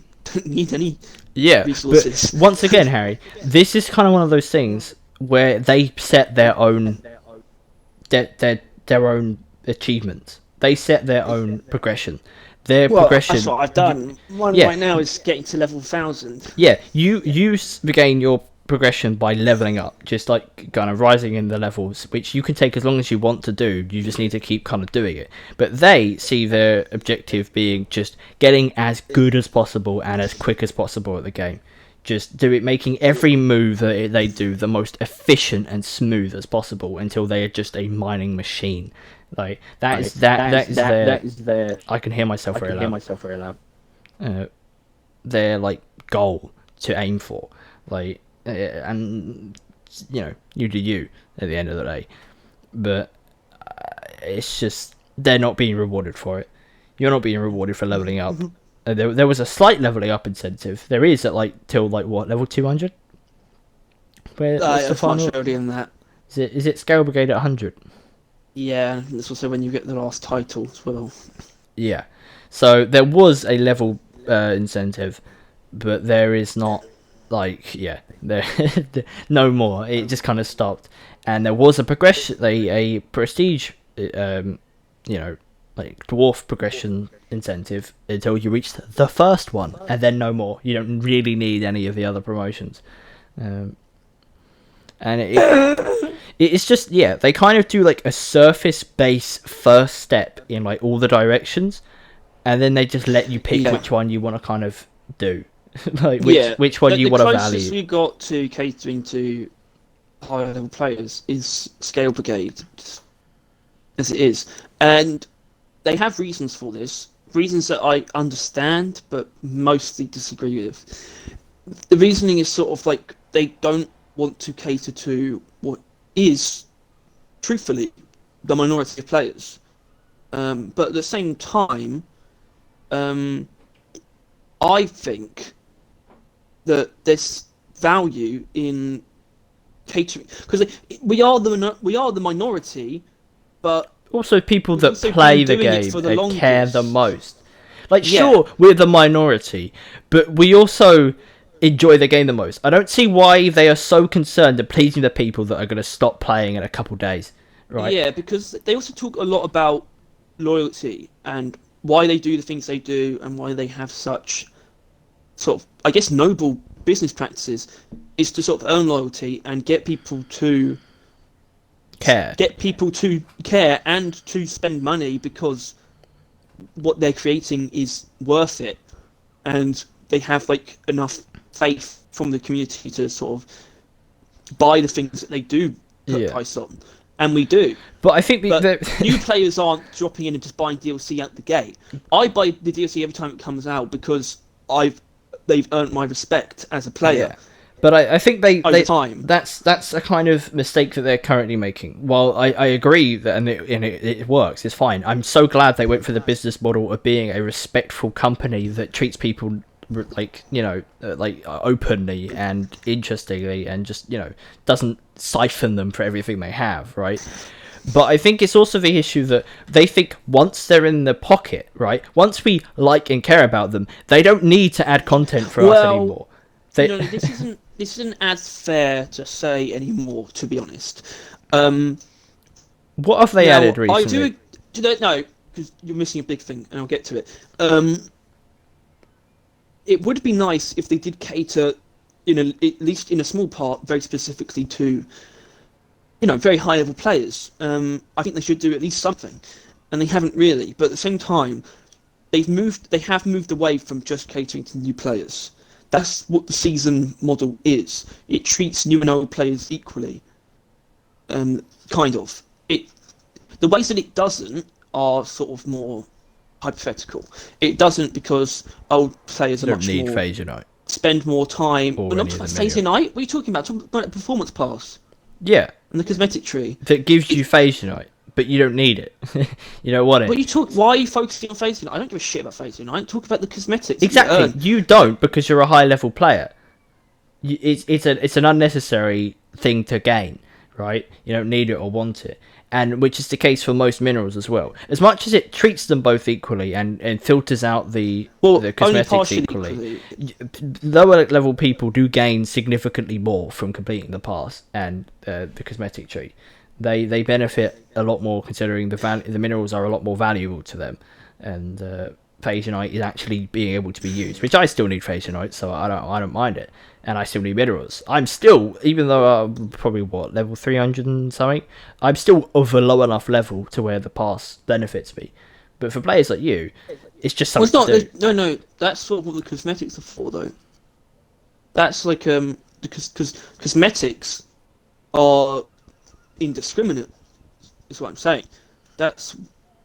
any resources. But once again, Harry, this is kind of one of those things where they set their own their own achievements. They set their own progression. Their progression. That's what I've done. Mine right now is getting to level 1000. Yeah, you regain your progression by leveling up, just like kind of rising in the levels, which you can take as long as you want to do. You just need to keep kind of doing it. But they see their objective being just getting as good as possible and as quick as possible at the game. Just making every move that they do the most efficient and smooth as possible until they are just a mining machine. Like that is their. I can hear myself very loud. Their like goal to aim for, like, and you do you at the end of the day, but it's just they're not being rewarded for it. You're not being rewarded for leveling up. There was a slight leveling up incentive. There is at like till like what level 200? Where what's the final? Much earlier than that. Is it Scale Brigade at 100? Yeah, and it's also when you get the last title as well. Yeah, so there was a level incentive, but there is not there no more. It just kind of stopped, and there was a progression, a prestige, like dwarf progression incentive until you reached the first one, and then no more. You don't really need any of the other promotions, and it's just they kind of do like a surface base first step in like all the directions, and then they just let you pick which one you want to kind of do. Like which one you want to value. The closest we got to catering to higher level players is Scale Brigade, as it is, and they have reasons for this. Reasons that I understand, but mostly disagree with. The reasoning is sort of like they don't want to cater to what is, truthfully, the minority of players. But at the same time, I think that there's value in catering, because we are the minority, but also people that play the game and care the most. Like, sure, we're the minority, but we also enjoy the game the most. I don't see why they are so concerned at pleasing the people that are going to stop playing in a couple days, right? Yeah, because they also talk a lot about loyalty and why they do the things they do and why they have such sort of, I guess, noble business practices, is to sort of earn loyalty and get people to care. Get people to care and to spend money because what they're creating is worth it, and they have like enough faith from the community to sort of buy the things that they do put price on, and we do. But I think new players aren't dropping in and just buying DLC out the gate. I buy the DLC every time it comes out because they've earned my respect as a player. Yeah. But I think time. That's a kind of mistake that they're currently making. While I agree that and it works, it's fine. I'm so glad they went for the business model of being a respectful company that treats people like openly and interestingly, and just doesn't siphon them for everything they have, right? But I think it's also the issue that they think once they're in the pocket, right? Once we like and care about them, they don't need to add content for us anymore. This isn't as fair to say anymore, to be honest. What have they added recently? No, because you're missing a big thing, and I'll get to it. It would be nice if they did cater, at least in a small part, very specifically to, very high level players. I think they should do at least something, and they haven't really. But at the same time, they have moved away from just catering to new players. That's what the season model is. It treats new and old players equally. Kind of. The ways that it doesn't are sort of more hypothetical. It doesn't because old players are much more... Phase Unite. Spend more time... Or not Phase Unite? What are you talking about? Talking about the Performance Pass. Yeah. And the Cosmetic Tree. That gives you Phase Unite, but you don't need it. You don't want it. Why are you focusing on Phase Unite? I don't give a shit about Phase Unite. Talk about the cosmetics. Exactly. You don't, because you're a high level player. It's an unnecessary thing to gain, right? You don't need it or want it. And which is the case for most minerals as well. As much as it treats them both equally and filters out the cosmetics equally, lower level people do gain significantly more from completing the pass and the cosmetic tree. They benefit a lot more considering the minerals are a lot more valuable to them, and Phase Unite is actually being able to be used, which I still need Phase Unite, so I don't mind it, and I still need minerals. I'm still, even though I'm probably level 300 and something, I'm still of a low enough level to where the pass benefits me. But for players like you, it's just something to do. No, that's sort of what the cosmetics are for, though. That's like because cosmetics are indiscriminate, is what I'm saying. That's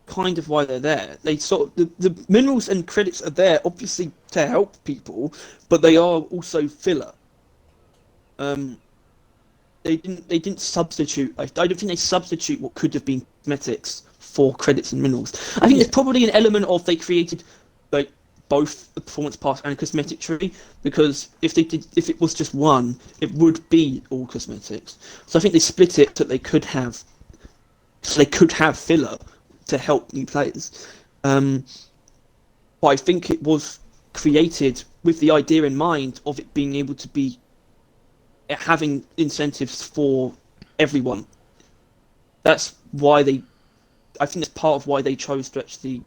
kind of why they're there. They sort of the minerals and credits are there obviously to help people, but they are also filler. They didn't substitute. I don't think they substitute what could have been cosmetics for credits and minerals. I think there's probably an element of they created like both the performance pass and a cosmetic tree, because if it was just one, it would be all cosmetics. So I think they split it so they could have filler to help new players. But I think it was created with the idea in mind of it being able to be having incentives for everyone. That's why I think that's part of why they chose to actually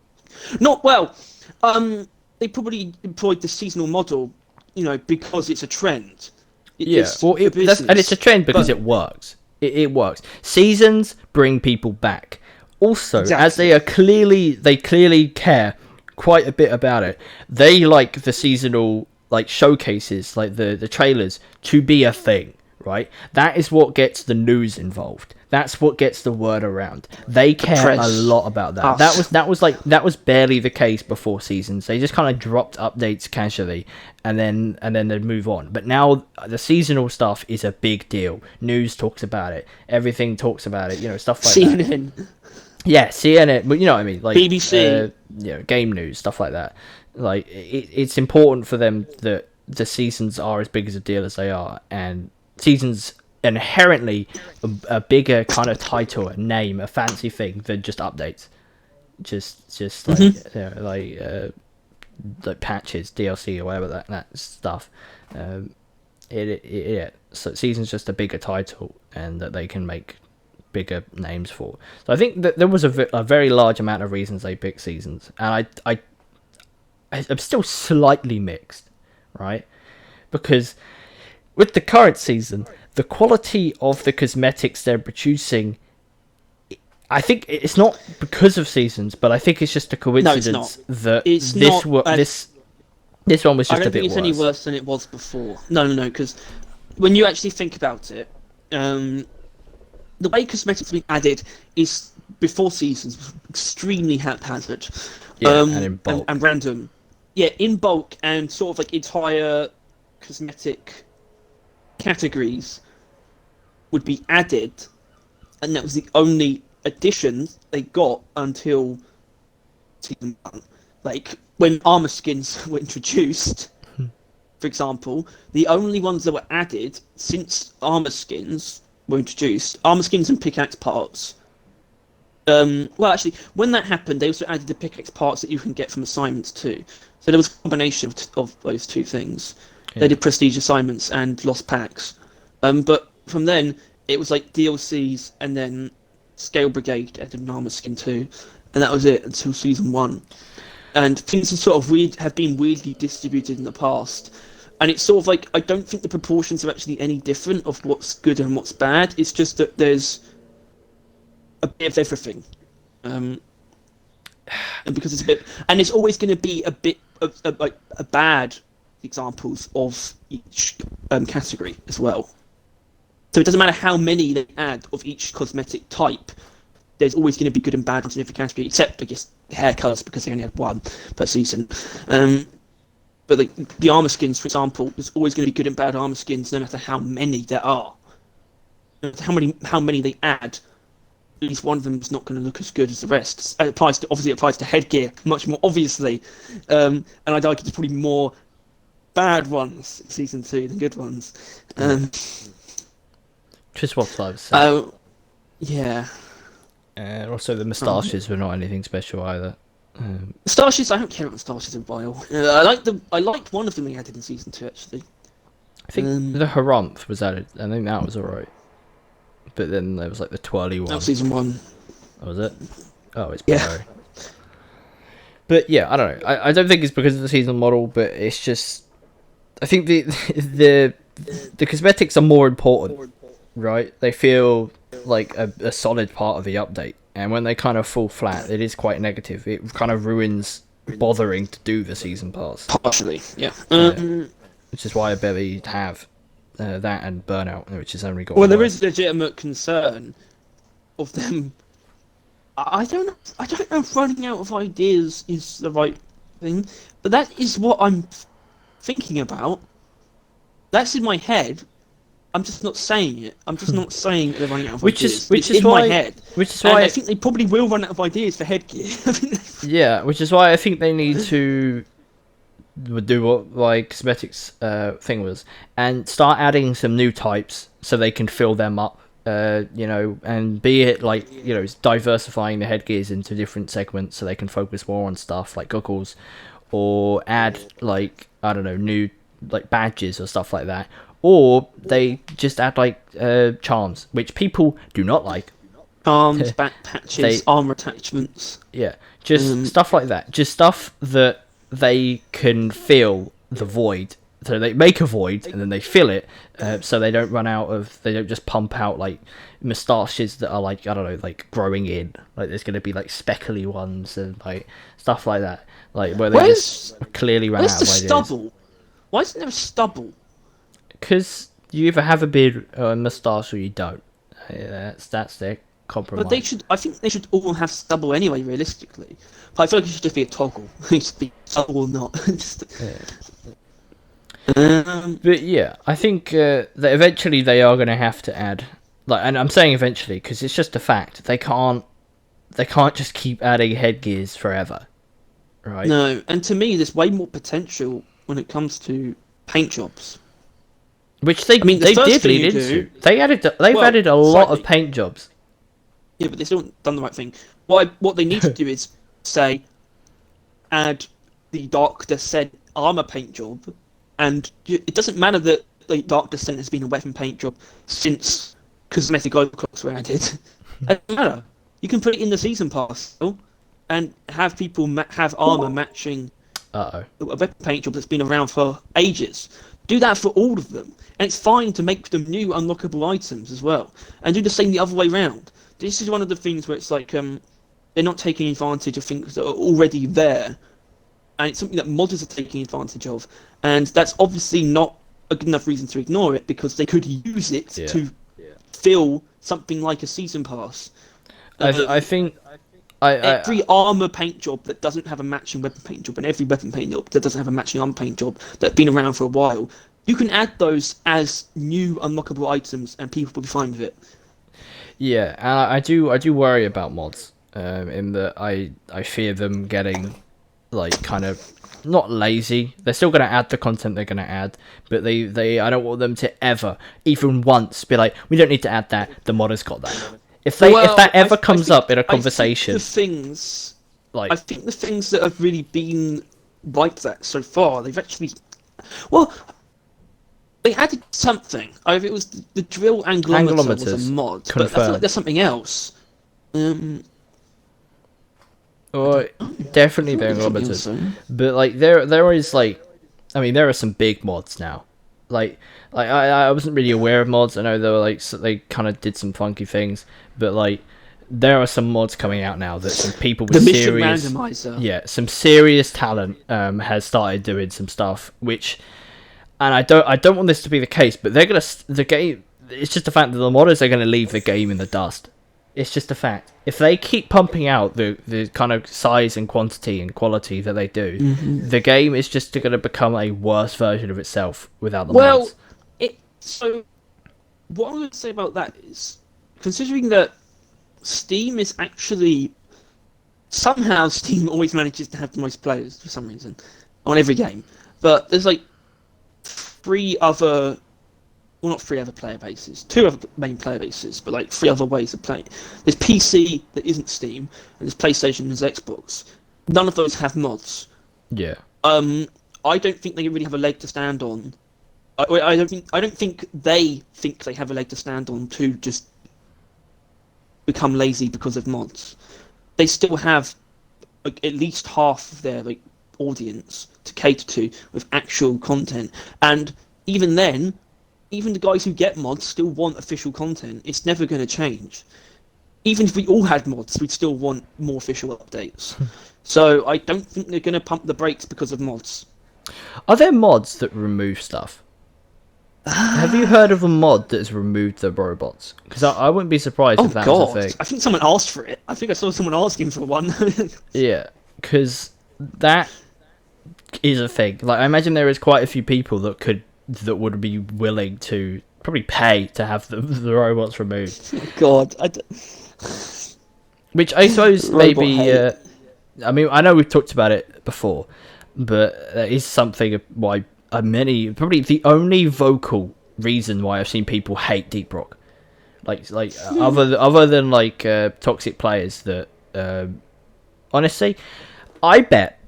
they probably employed the seasonal model, because it's a trend. It's a trend because it works. It works. Seasons bring people back. Also, exactly. As they clearly care quite a bit about it. They like the seasonal showcases, like the trailers, to be a thing, right? That is what gets the news involved. That's what gets the word around. They care a lot about that. That was barely the case before seasons. They just kind of dropped updates casually, and then they'd move on. But now the seasonal stuff is a big deal. News talks about it. Everything talks about it. Stuff like CNN. that. Yeah, CNN. But you know what I mean, like BBC. Game news, stuff like that. Like it's important for them that the seasons are as big as a deal as they are, and seasons inherently a bigger kind of title, a name, a fancy thing than just updates. Just like like patches, DLC or whatever that stuff. So season's just a bigger title, and that they can make bigger names for. So I think that there was a very large amount of reasons they picked seasons, and I'm still slightly mixed, right? Because with the current season, the quality of the cosmetics they're producing, I think it's not because of seasons, but I think it's just a coincidence that this one was just a bit worse. I don't think it's any worse than it was before. No, because when you actually think about it, the way cosmetics have been added is before seasons was extremely haphazard, and in bulk and random. Yeah, in bulk, and sort of like entire cosmetic categories would be added, and that was the only addition they got until season 1. Like when armor skins were introduced, for example, the only ones that were added since armor skins were introduced, armor skins and pickaxe parts, Well, actually, when that happened, they also added the pickaxe parts that you can get from assignments too. So there was a combination of those two things. They Yeah. did prestige assignments and lost packs. But from then, it was like DLCs and then Scale Brigade added an armor skin too, and that was it until season 1. And things are sort of have been weirdly distributed in the past. And it's sort of like I don't think the proportions are actually any different of what's good and what's bad. It's just that there's a bit of everything, and because it's a bit, and there's always going to be a bit of like a bad examples of each category as well. So it doesn't matter how many they add of each cosmetic type. There's always going to be good and bad ones in every category, except I guess hair colours because they only had one per season. But like the armor skins, for example, there's always going to be good and bad armor skins, no matter how many there are. No matter how many they add, at least one of them is not going to look as good as the rest. It applies to headgear much more obviously, and I'd argue there's probably more bad ones in season 2 than good ones. Just what I've said. Yeah. Also, the moustaches were not anything special either. Moustaches, I don't care about moustaches in Vile. I liked one of them they added in season 2 actually. I think the Harumph was added. I think that was alright. But then there was like the twirly one. That was season 1. Oh, was it? Oh, it's Yeah. blurry. But yeah, I don't know. I don't think it's because of the season model, but it's just I think the cosmetics are more important, right? They feel like a solid part of the update, and when they kind of fall flat, it is quite negative. It kind of ruins bothering to do the season pass. Partially, yeah. Which is why I barely have that and Burnout, which has only got. Well, there is legitimate concern of them. I don't know if running out of ideas is the right thing, but that is what I'm thinking about. That's in my head. I'm just not saying it. I'm just not saying they're running out of ideas. Which is in why, my head. Which is why I think they probably will run out of ideas for headgear. Yeah, which is why I think they need to do what like cosmetics thing was and start adding some new types so they can fill them up. And be it like diversifying the headgears into different segments so they can focus more on stuff like goggles, or add like I don't know new like badges or stuff like that, or they just add like charms, which people do not like. Arms, back patches, armor attachments. Yeah, just stuff like that. Just stuff that they can fill the void. So they make a void and then they fill it, so they don't run out of. They don't just pump out like moustaches that are like I don't know, like growing in. Like there's going to be like speckly ones and like stuff like that, like where they just clearly ran out of ideas. Where's the stubble? Why isn't there a stubble? Because you either have a beard or a moustache or you don't. That's their compromise. But I think they should all have stubble anyway, realistically. But I feel like it should just be a toggle. It should be stubble or not. But yeah, I think that eventually they are going to have to add, like, and I'm saying eventually because it's just a fact. They can't just keep adding headgears forever, right? No, and to me, there's way more potential when it comes to paint jobs. Which they did lead into. They've added a lot of paint jobs. Yeah, but they still haven't done the right thing. What they need to do is say, add the Dark Descent armor paint job. And it doesn't matter that like Dark Descent has been a weapon paint job since cosmetic overclocks were added. It doesn't matter. You can put it in the season pass still, and have people have armor matching a weapon paint job that's been around for ages. Do that for all of them, and it's fine to make them new unlockable items as well, and do the same the other way around. This is one of the things where it's like they're not taking advantage of things that are already there. And it's something that modders are taking advantage of, and that's obviously not a good enough reason to ignore it because they could use it to fill something like a season pass. I think every armor paint job that doesn't have a matching weapon paint job, and every weapon paint job that doesn't have a matching armor paint job that's been around for a while, you can add those as new unlockable items, and people will be fine with it. Yeah, and I do worry about mods, in that I fear them getting like kind of not lazy. They're still going to add the content they're going to add, but they I don't want them to ever even once be like, we don't need to add that, the mod has got that. If that ever comes up in a conversation, I think the things that have really been like that so far, they've actually, well, they added something. Either it was the drill anglometer was a mod, but I feel like there's something else. Or definitely the anglometers, but like there is like, I mean, there are some big mods now. Like I wasn't really aware of mods. I know they were like, so they kind of did some funky things, but like there are some mods coming out now that some people with serious, some serious talent has started doing some stuff. Which, and I don't want this to be the case, but the game. It's just the fact that the modders are gonna leave the game in the dust. It's just a fact. If they keep pumping out the kind of size and quantity and quality that they do, the game is just going to become a worse version of itself without the mods. So what I'm going to say about that is, considering that Steam is actually, somehow Steam always manages to have the most players for some reason on every game, but there's like not 3 other player bases, 2 other main player bases, but like 3 other ways of playing. There's PC that isn't Steam, and there's PlayStation and there's Xbox. None of those have mods. Yeah. I don't think they really have a leg to stand on. I don't think they think they have a leg to stand on to just become lazy because of mods. They still have like, at least half of their like audience to cater to with actual content, and even then, even the guys who get mods still want official content. It's never going to change. Even if we all had mods, we'd still want more official updates. So I don't think they're going to pump the brakes because of mods. Are there mods that remove stuff? Have you heard of a mod that has removed the robots? Because I wouldn't be surprised if that was a thing. I think someone asked for it. I think I saw someone asking for one. Yeah, because that is a thing. Like, I imagine there is quite a few people that would be willing to probably pay to have the robots removed. God, which I suppose maybe. I mean, I know we've talked about it before, but that is something why probably the only vocal reason why I've seen people hate Deep Rock, like other than like toxic players that honestly, I bet.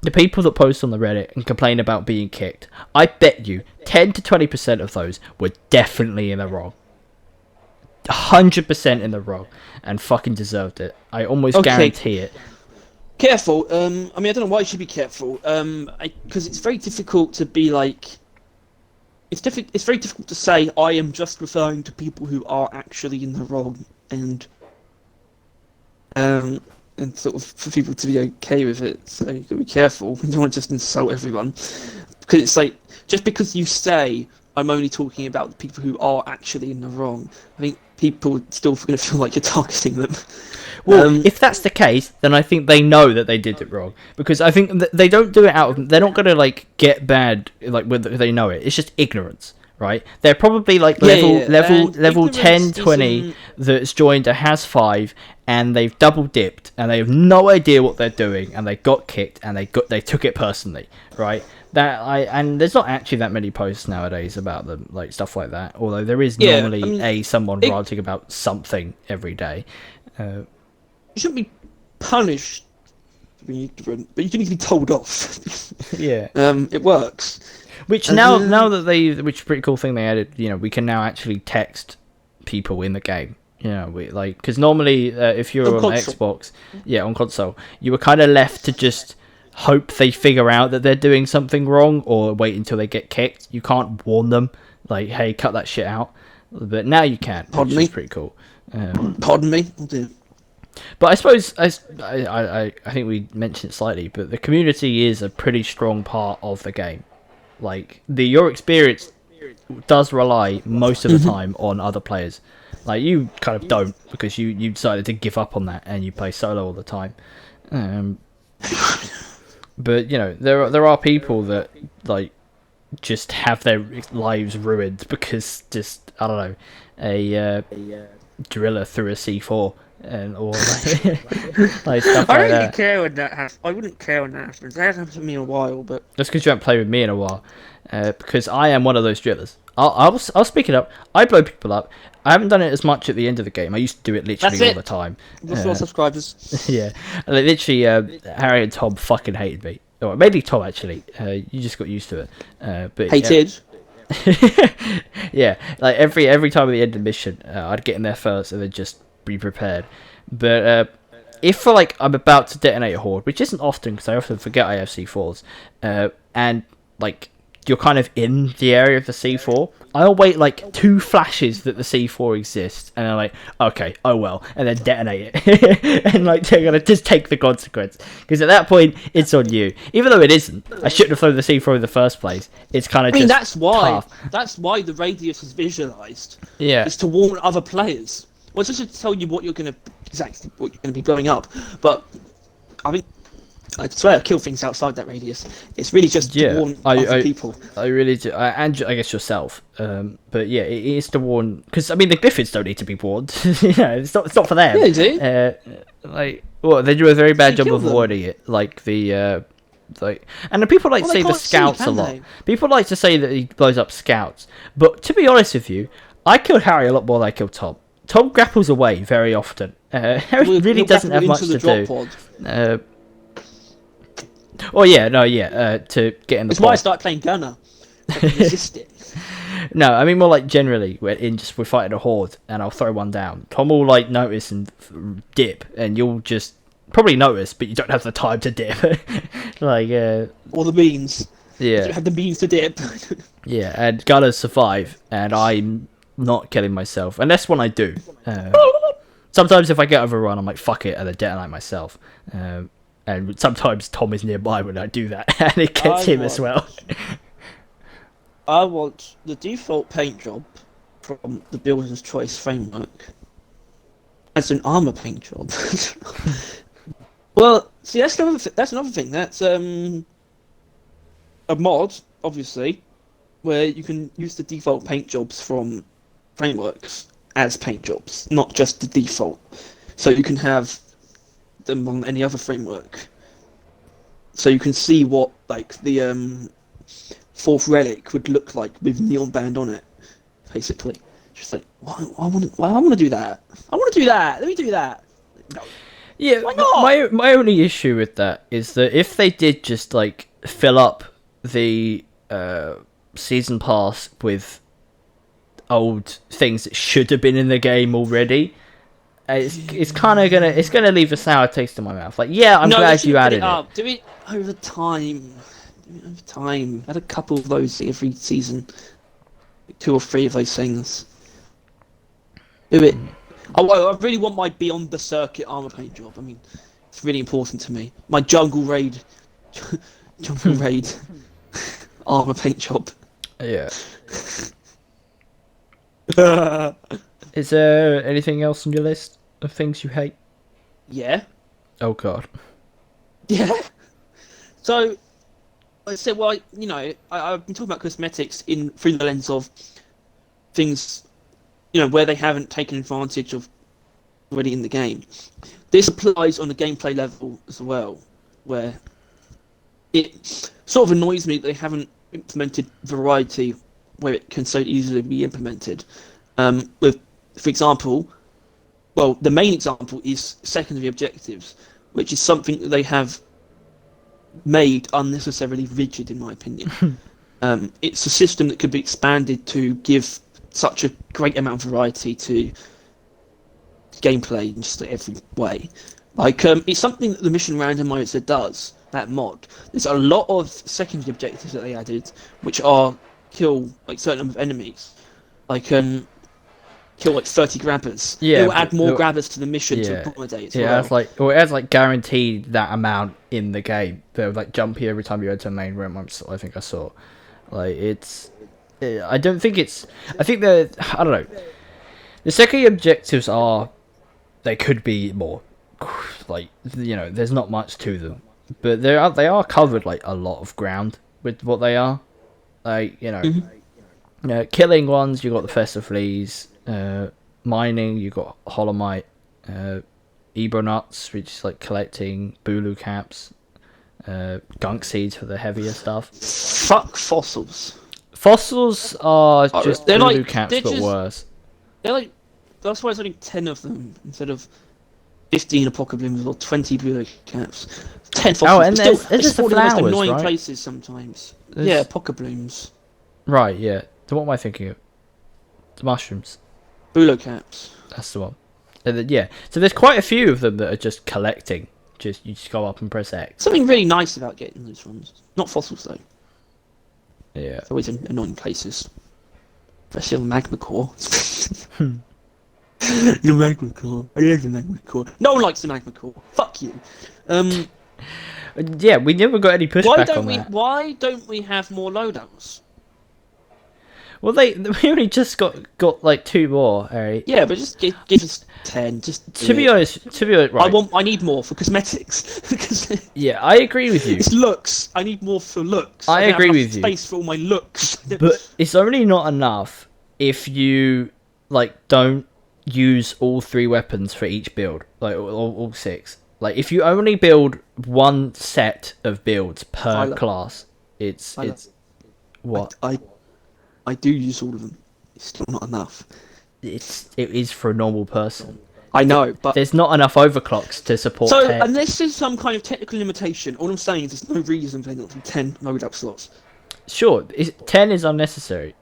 The people that post on the Reddit and complain about being kicked, I bet you 10 to 20% of those were definitely in the wrong. 100% in the wrong. And fucking deserved it. I almost guarantee it. Careful. I mean, I don't know why you should be careful. Because it's very difficult to be like... It's very difficult to say, I am just referring to people who are actually in the wrong. And sort of for people to be okay with it, so you've got to be careful. You don't want to just insult everyone, because it's like, just because you say I'm only talking about the people who are actually in the wrong, I think people are still going to feel like you're targeting them. Well, if that's the case, then I think they know that they did it wrong, because I think they don't do it out of, they're not going to like get bad like when they know it. It's just ignorance. Right, they're probably like level 10, 20 that's joined a has 5, and they've double dipped, and they have no idea what they're doing, and they got kicked, and they took it personally, right? And there's not actually that many posts nowadays about them, like stuff like that. Although there is normally someone ranting about something every day. You shouldn't be punished for being ignorant, but you can be told off. Yeah, it works. Which which is a pretty cool thing they added. You know, we can now actually text people in the game. You know, because normally if you're on Xbox, on console, you were kind of left to just hope they figure out that they're doing something wrong, or wait until they get kicked. You can't warn them like, "Hey, cut that shit out." But now you can. Which is pretty cool. Pardon me. Oh dear. But I suppose I think we mentioned it slightly, but the community is a pretty strong part of the game. Like your experience does rely most of the time on other players. Like you kind of don't, because you decided to give up on that and you play solo all the time. But you know, there are people that like just have their lives ruined because just I don't know, a driller threw a C4 and or like stuff I like don't really that. care when that happens. I wouldn't care when that happens. That hasn't happened to me in a while, but That's because you haven't played with me in a while. Because I am one of those drillers. I'll speak it up. I blow people up. I haven't done it as much at the end of the game. I used to do it literally that's all it. the time. Lost your subscribers. Yeah, like, literally, Harry and Tom fucking hated me. Or mainly Tom, actually. You just got used to it. But Hated. yeah, like every time at the end of the mission, I'd get in there first and then just be prepared. But if for like I'm about to detonate a horde, which isn't often because I often forget I have C4s, and like you're kind of in the area of the C4, I'll wait like 2 flashes that the C4 exists, and I'm like, okay, oh well, and then detonate it, and like they're gonna just take the consequence, because at that point it's on you. Even though it isn't, I shouldn't have thrown the C4 in the first place. It's kind of I mean, just that's why. tough. That's why the radius is visualized. Yeah. Is to warn other players. Well, it's just to tell you what you're gonna exactly what you're gonna be blowing up. But I mean, I swear, I kill things outside that radius. It's really just to warn other people. I really do, and I guess yourself. But yeah, it is to warn, because I mean the Griffins don't need to be warned. You know, it's not for them. Yeah, they do. Like, well, they do a very bad You job kill of them. avoiding it. Like the like, and then people like to Well, they say the can't see, scouts a can lot. they? People like to say that he blows up scouts, but to be honest with you, I killed Harry a lot more than I killed Tom. Tom grapples away very often. Harry really doesn't have much to do. Pod. Oh yeah, no, yeah, to get in the It's why I pod. started playing Gunner. I can resist it. No, I mean more like generally, we're fighting a horde, and I'll throw one down. Tom will like notice and dip, and you'll just probably notice, but you don't have the time to dip. Like, Or the beans. You yeah, have the beans to dip. yeah, and gunners survive, and I'm not killing myself unless when I do. Sometimes if I get overrun, I'm like fuck it, and then detonate myself. And sometimes Tom is nearby when I do that, and it gets him as well. I want the default paint job from the Builder's Choice framework as an armor paint job. Well, see, that's another thing. That's a mod, obviously, where you can use the default paint jobs from frameworks as paint jobs, not just the default. So you can have them on any other framework. So you can see what like the fourth relic would look like with neon band on it, basically. Just like, I want to do that. I want to do that. Let me do that. No. Yeah, Why not? my only issue with that is that if they did just like fill up the season pass with old things that should have been in the game already, it's kind of gonna leave a sour taste in my mouth. Like, yeah, I'm glad you added it. Do it over time. Do it over time. Add a couple of those every season. 2 or 3 of those things. Do it. Oh, I really want my Beyond the Circuit armor paint job. I mean, it's really important to me. My Jungle Raid armor paint job. Yeah. Is there anything else on your list of things you hate? Yeah. Oh god. Yeah. So, I said, well, you know, I've been talking about cosmetics through the lens of things, you know, where they haven't taken advantage of already in the game. This applies on the gameplay level as well, where it sort of annoys me that they haven't implemented variety where it can so easily be implemented. With, for example, well, the main example is secondary objectives, which is something that they have made unnecessarily rigid, in my opinion. It's a system that could be expanded to give such a great amount of variety to gameplay in just every way. Like, it's something that the mission randomizer does, that mod. There's a lot of secondary objectives that they added, which are kill like certain number of enemies. Like, kill like 30 grabbers. Yeah, it will add more grabbers to the mission to accommodate as well. It has like guaranteed that amount in the game. They'll like jump here every time you enter a main room. I think I saw. Like, I don't think it's. I think I don't know. The secondary objectives they could be more. Like, you know, there's not much to them, but they are covered like a lot of ground with what they are. Like, you know, killing ones, you got the Festa Fleas. Mining, you got Holomite. Ebro nuts, which is like collecting Bulu caps, gunk seeds for the heavier stuff. Fuck fossils. Fossils are just they're Bulu like- caps, they're but just- worse. They're like, that's why there's only 10 of them instead of 15 apocalypses or 20 blue caps. 10 fossils. Oh, and but there's still, they the spawn in the most flowers, annoying right? places sometimes. There's- Yeah, apocalypses. Right, yeah. So what am I thinking of? The mushrooms. Bulo caps. That's the one. And then, yeah. So there's quite a few of them that are just collecting. You just go up and press X. Something really nice about getting those ones. Not fossils though. Yeah. It's always in annoying places. Especially on the magma core. The magma core. I love the magma core. No one likes the magma core. Fuck you. Yeah, we never got any pushback on that. Why don't we have more loadouts? Well, we only just got like 2 more, Harry. Yeah, but just give us 10. Just To be honest, right. I need more for cosmetics. Because Yeah, I agree with you. it's looks. I need more for looks. I don't have agree enough with you. Space for all my looks. But it's only not enough if you don't use all 3 weapons for each build, like all 6. Like if you only build 1 set of builds per Tyler. class, it's what I do use all of them. It's still not enough. it is for a normal person. I know, but There's not enough overclocks to support. so 10. unless there's some kind of technical limitation, all I'm saying is there's no reason for there not to be 10 loadout slots. Sure, 10 is unnecessary.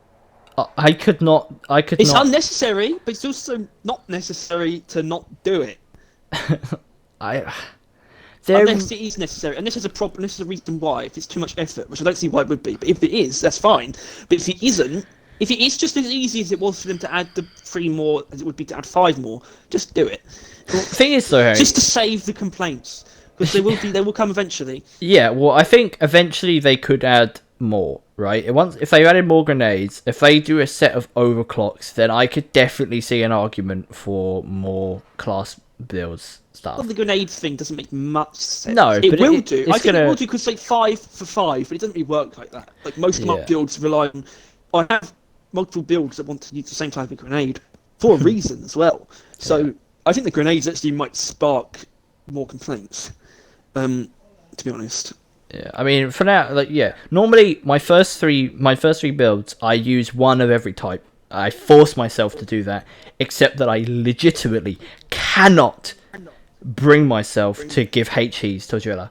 I could not. It's unnecessary, but it's also not necessary to not do it. Unless it is necessary, and this is a problem. This is a reason why. If it's too much effort, which I don't see why it would be, but if it is, that's fine. But if it isn't, if it is just as easy as it was for them to add the 3 more as it would be to add 5 more, just do it. Well, thing is, though, Harry, Just to save the complaints, because they will come eventually. yeah. Well, I think eventually they could add more, right? If they added more grenades, if they do a set of overclocks, then I could definitely see an argument for more class builds stuff. Well, the grenade thing doesn't make much sense. No, it but will do. it's I think gonna- it will do because like 5 for 5, but it doesn't really work like that. Like most Yeah. builds rely on. I have multiple builds that want to use the same type of grenade for a reason as well. So I think the grenades actually might spark more complaints. To be honest. Yeah, I mean, for now, normally my first three builds, I use 1 of every type. I force myself to do that, except that I legitimately cannot bring myself to give HEs to Driller.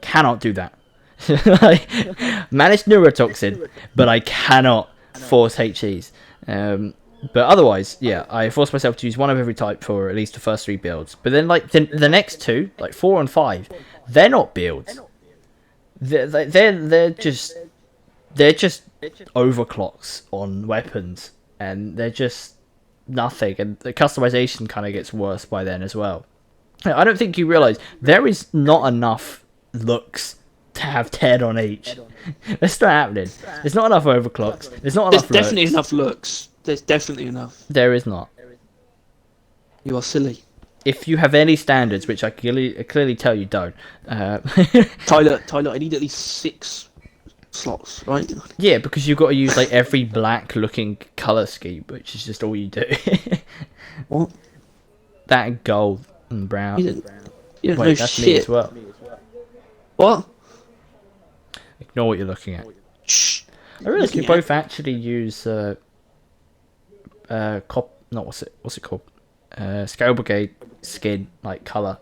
Cannot do that. I manage neurotoxin, but I cannot force HEs. But otherwise, yeah, I force myself to use 1 of every type for at least the first 3 builds. But then, the next 2, 4 and 5, they're not builds. They're just overclocks on weapons, and they're just nothing. And the customization kind of gets worse by then as well. I don't think you realise there is not enough looks to have 10 on each. That's not happening. There's not enough overclocks. There's not There's enough. definitely looks. enough looks. There's definitely enough. There is not. You are silly. If you have any standards, which I clearly tell you don't. Tyler, I need at least 6 slots, right? Yeah, because you've got to use every black-looking color scheme, which is just all you do. What? That and gold and brown. You don't know Wait, that's me shit. as well. What? Ignore what you're looking at. Shh. I realize we Looking at- both actually use what's it called? Scale Brigade skin color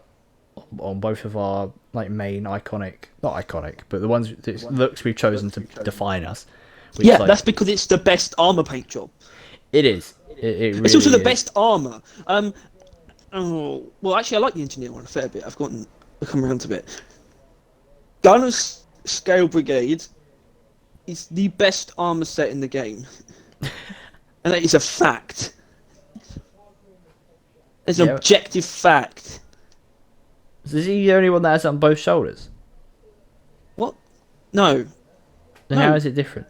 on both of our main not iconic, but the ones that looks we've chosen to define us. Which, Yeah, that's because it's the best armor paint job. it is. It really It's also the is. best armor. Oh, well, actually, I like the engineer one a fair bit. I've come around to it. Gunner's Scale Brigade is the best armor set in the game, and that is a fact. It's an Yeah. objective fact. Is he the only one that has it on both shoulders? What? No, Then No. how is it different?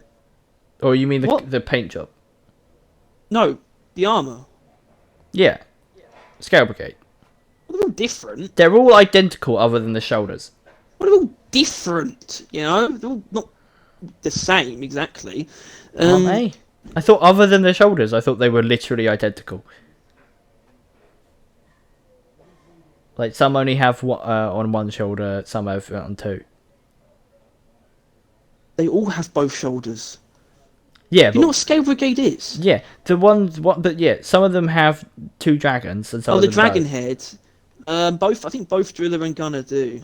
Or you mean What? the paint job? no, the armor. Yeah. Scale Brigade. What, they're all different. They're all identical other than the shoulders. What, they're all different. You know, they're all not the same exactly. Aren't they? I thought other than the shoulders, I thought they were literally identical. Like some only have on one shoulder, some have it on two. They all have both shoulders. Yeah, You know what Scale Brigade is? yeah, the ones what, but yeah, some of them have two dragons and some Oh, of the them Dragon don't. Head. Both. I think both Driller and Gunner do.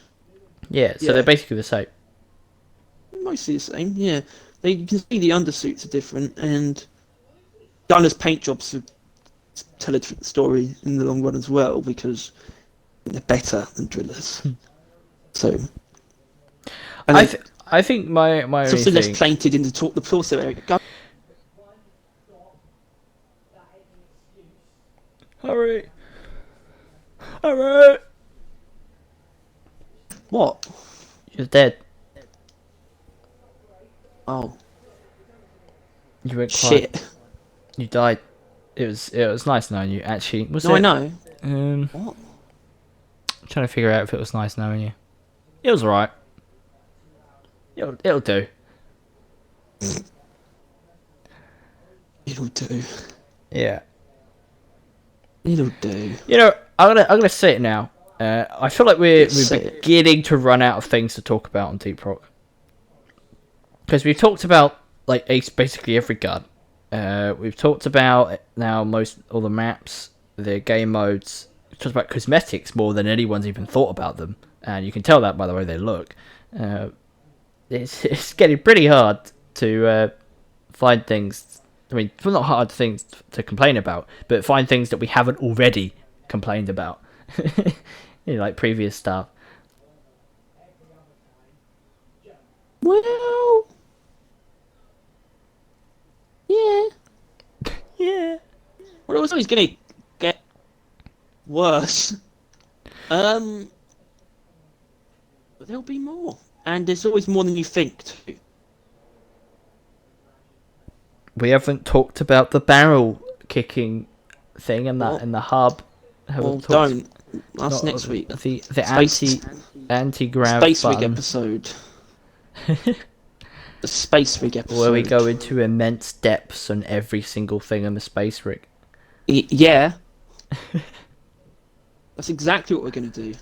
Yeah, so they're Yeah, basically the same. mostly the same. Yeah, you can see the undersuits are different, and Gunner's paint jobs tell a different story in the long run as well because they're better than Drillers. So, and I think my it's only also less thing. plated in the torso area. Hurry, hurry! What? You're dead. Oh, You went quiet. shit. You died. It was nice knowing you. Actually, was No, it? I know. I'm What? trying to figure out if it was nice knowing you. It was alright. It'll do. It'll do. Yeah. It'll do. You know, I'm gonna say it now. I feel like we're Say it. beginning to run out of things to talk about on Deep Rock because we've talked about like basically every gun. We've talked about now most all the maps, the game modes. We've talked about cosmetics more than anyone's even thought about them, and you can tell that by the way they look. It's getting pretty hard to find things. I mean, well, not hard things to complain about, but find things that we haven't already complained about. Like previous stuff. Well, yeah. Yeah. Well, it was always going to get worse. But there'll be more, and there's always more than you think. Too. We haven't talked about the barrel kicking thing and that Well, in the hub. Well, Talked, don't. That's not next week. The Space- anti grav Space Rig button episode. The Space Rig episode. where we go into immense depths on every single thing in the space rig. Yeah. That's exactly what we're going to do.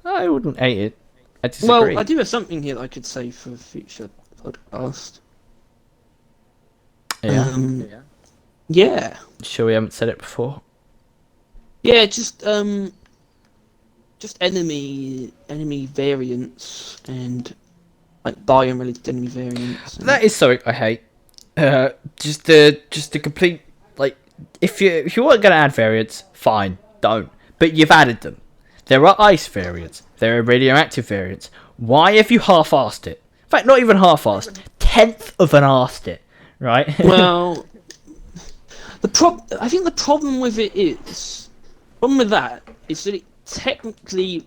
I wouldn't hate it. I disagree. Well, I do have something here that I could say for a future podcast. Yeah. Yeah. Sure, we haven't said it before. Yeah, just enemy variants and like biome related enemy variants. And... That is something I hate. Just the complete like if you weren't gonna add variants, fine, don't. But you've added them. There are ice variants. There are radioactive variants. Why have you half-assed it? In fact, not even half-assed. 10th of an assed it, right? Well, I think the problem with it is that it technically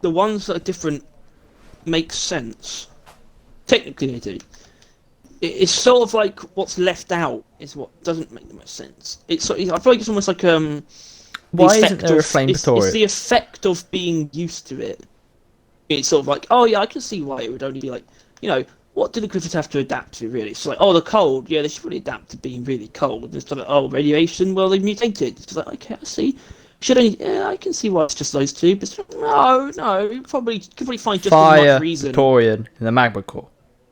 the ones that are different make sense. Technically, they do. It's sort of like what's left out is what doesn't make the most sense. I feel like it's almost like Why isn't there a flame it's the effect of being used to it. It's sort of like, oh yeah, I can see why it would only be like, what do the Griffiths have to adapt to really? It's like, oh, the cold, yeah, they should really adapt to being really cold. And it's like, oh, radiation, well, they've mutated. It's like, okay, I see. I can see why it's just those two. But no, you could probably find just as much reason. Thorium in the magma core.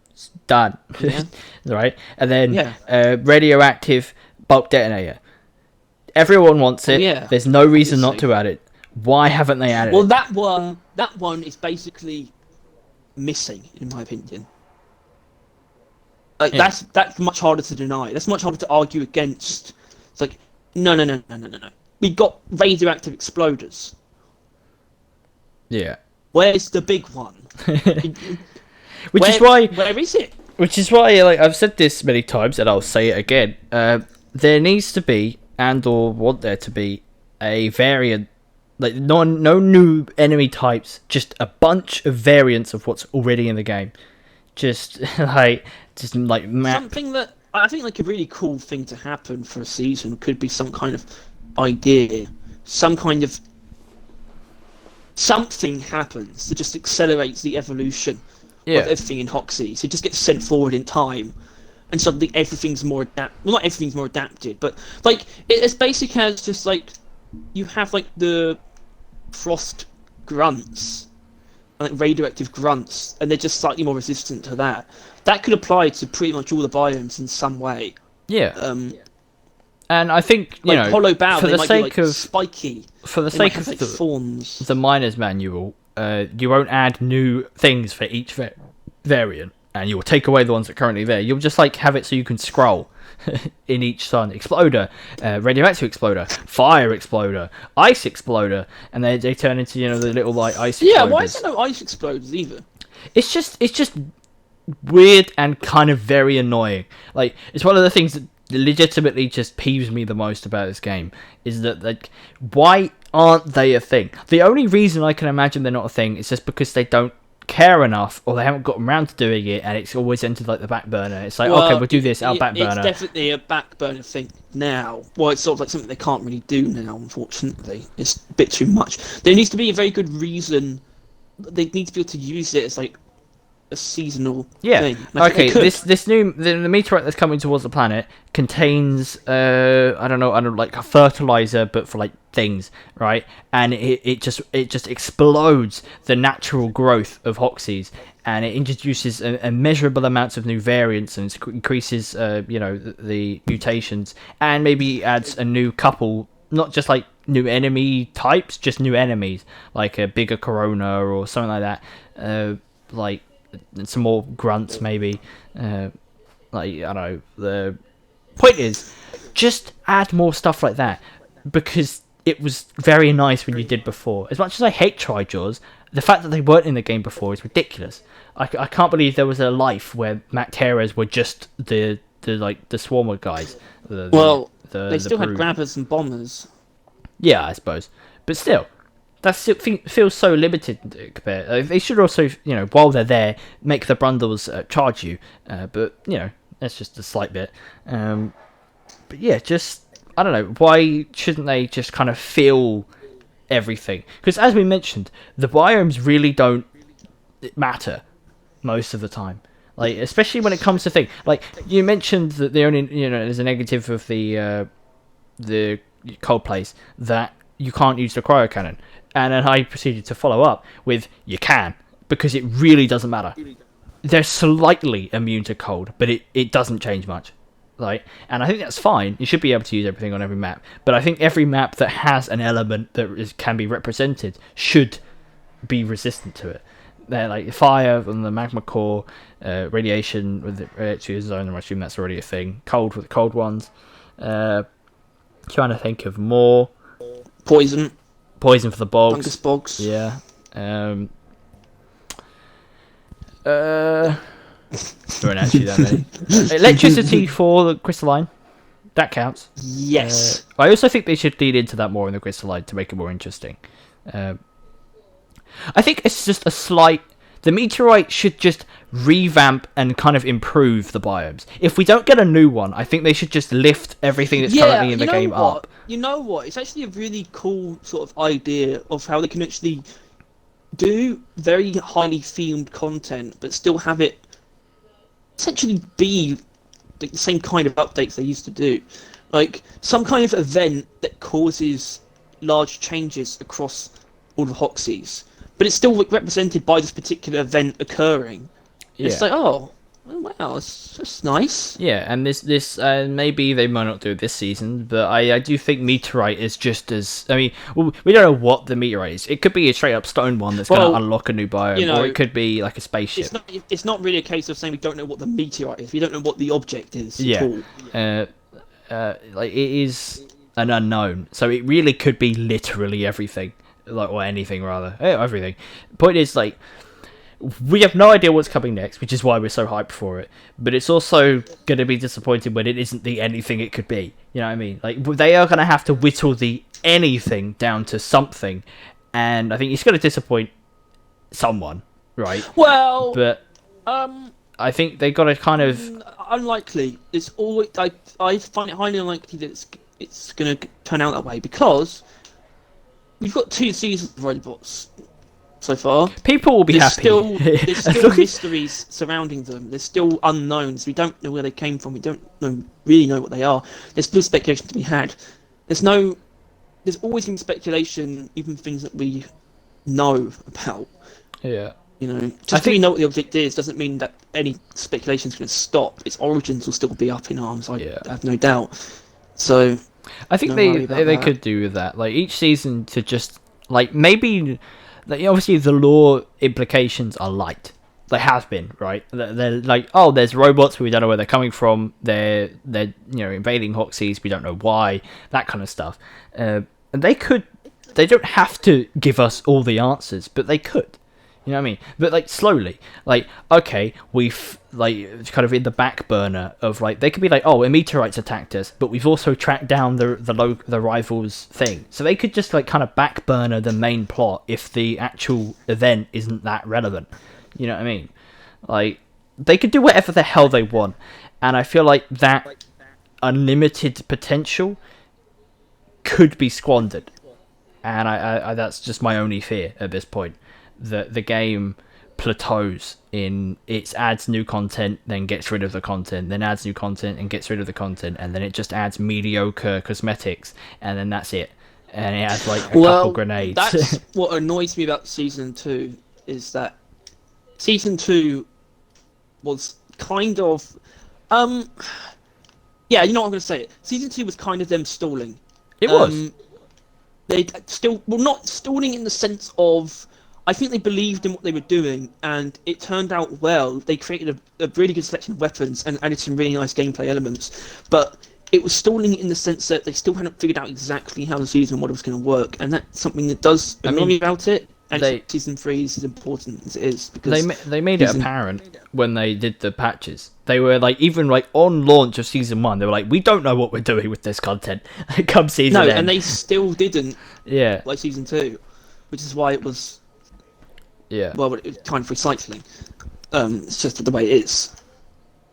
It's done. Yeah. Right? And then radioactive bulk detonator. Everyone wants it. Yeah, there's no reason not obviously. to add it. Why haven't they added Well, it? that one is basically missing, in my opinion. Like that's much harder to deny. That's much harder to argue against. It's like no. We got radioactive exploders. Yeah. Where's the big one? Which is why Where is it? Which is why, like I've said this many times, and I'll say it again. There needs to be, and/or want there to be, a variant, like no new enemy types, just a bunch of variants of what's already in the game. Just like map. Something that I think like a really cool thing to happen for a season could be some kind of idea, some kind of something happens that just accelerates the evolution of everything in Hoxie. So it just gets sent forward in time, and suddenly everything's more well, not everything's more adapted, but like it's basic as just like you have like the frost grunts, like radioactive grunts, and they're just slightly more resistant to that. That could apply to pretty much all the biomes in some way. Yeah. And I think hollow bow, for they the might sake be, of spiky. For the They might sake of have, thorns. the miner's manual, you won't add new things for each variant, and you will take away the ones that are currently there. You'll just have it so you can scroll in each sun. Exploder, radioactive exploder, fire exploder, ice exploder, and they turn into the little ice. Yeah, exploders. why is there no ice exploders either? It's just weird and kind of very annoying. It's one of the things that legitimately just peeves me the most about this game is that why aren't they a thing? The only reason I can imagine they're not a thing is just because they don't care enough, or they haven't gotten around to doing it, and it's always entered the back burner. It's okay, we'll do this, our back burner. It's definitely a back burner thing now. Well, it's sort of something they can't really do now, unfortunately. It's a bit too much. There needs to be a very good reason. They need to be able to use it as a seasonal thing. Okay, the meteorite that's coming towards the planet contains I don't know, a fertilizer, but for things, right? And it just explodes the natural growth of Hoxies, and it introduces a measurable amounts of new variants, and increases the mutations, and maybe adds a new couple, not just new enemy types, just new enemies, like a bigger corona or something like that, some more grunts maybe. I don't know. The point is, just add more stuff like that, because it was very nice when you did before. As much as I hate Tri-Jaws, the fact that they weren't in the game before is ridiculous. I can't believe there was a life where Macteras were just the swarmer guys. They still had grabbers and bombers. Yeah, I suppose, but still. That feels so limited compared. They should also, while they're there, make the Brundles charge you. But that's just a slight bit. But yeah, just I don't know. Why shouldn't they just kind of feel everything? Because as we mentioned, the biomes really don't matter most of the time. Especially when it comes to things you mentioned that the only there's a negative of the cold place that you can't use the cryo cannon. And then I proceeded to follow up with, you can, because it really doesn't matter. They're slightly immune to cold, but it doesn't change much. And I think that's fine. You should be able to use everything on every map. But I think every map that has an element that can be represented should be resistant to it. They're fire on the magma core, radiation with the electric zone, I assume that's already a thing. Cold with the cold ones. Trying to think of more. Poison for the bogs. Fungus bogs. Yeah. Don't actually that many. Electricity for the crystalline. That counts. Yes. I also think they should lead into that more in the crystalline to make it more interesting. I think it's just a slight... The meteorite should just revamp and kind of improve the biomes. If we don't get a new one, I think they should just lift everything that's currently in the game up. You know what? It's actually a really cool sort of idea of how they can actually do very highly themed content, but still have it essentially be the same kind of updates they used to do. Some kind of event that causes large changes across all the Hoxies. But it's still represented by this particular event occurring. Yeah. It's oh wow, that's nice. Yeah, and this maybe they might not do it this season, but I do think meteorite is just as... I mean, we don't know what the meteorite is. It could be a straight up stone one that's going to unlock a new biome, or it could be like a spaceship. It's not really a case of saying we don't know what the meteorite is. We don't know what the object is at all. It is an unknown, so it really could be literally everything. Or anything rather. Everything. Point is, we have no idea what's coming next, which is why we're so hyped for it. But it's also going to be disappointing when it isn't the anything it could be. You know what I mean? They are going to have to whittle the anything down to something, and I think it's going to disappoint someone, right? Well, but I think they got to kind of unlikely. It's always I find it highly unlikely that it's going to turn out that way, because we've got 2 seasons of robots so far. People will be happy. There's still mysteries surrounding them. There's still unknowns. We don't know where they came from. We don't really know what they are. There's still speculation to be had. There's always been speculation, even things that we know about. Yeah. Just because we know what the object is doesn't mean that any speculation is going to stop. Its origins will still be up in arms. I have no doubt. So I think they could do with that. Like each season to just like maybe, like, obviously the lore implications are light. They have been, right? They're like, oh, there's robots, but we don't know where they're coming from. They're invading Hoxie's. We don't know why. That kind of stuff. And they could. They don't have to give us all the answers, but they could. You know what I mean? But like slowly, like, okay, we've like kind of in the back burner of like they could be like, oh, a meteorite's attacked us, but we've also tracked down the rivals thing. So they could just like kind of back burner the main plot if the actual event isn't that relevant. You know what I mean? Like they could do whatever the hell they want, and I feel like that unlimited potential could be squandered. And I that's just my only fear at this point. That the game plateaus in it adds new content, then gets rid of the content, then adds new content and gets rid of the content, and then it just adds mediocre cosmetics, and then that's it. And it adds like a couple grenades. That's what annoys me about Season 2, is that Season 2 was kind of... yeah, you know what I'm going to say. Season 2 was kind of them stalling. It was. They still... Well, not stalling in the sense of... I think they believed in what they were doing, and it turned out well. They created a really good selection of weapons and added some really nice gameplay elements. But it was stalling in the sense that they still hadn't figured out exactly how the season model was going to work, and that's something that does annoy me about it. And Season 3 is as important as it is, because they made it apparent when they did the patches. They were like, even like on launch of Season 1, they were like, we don't know what we're doing with this content. Come season end. And they still didn't. Yeah. Like Season 2, which is why it was... Yeah. Well, it's kind of recycling. It's just the way it is.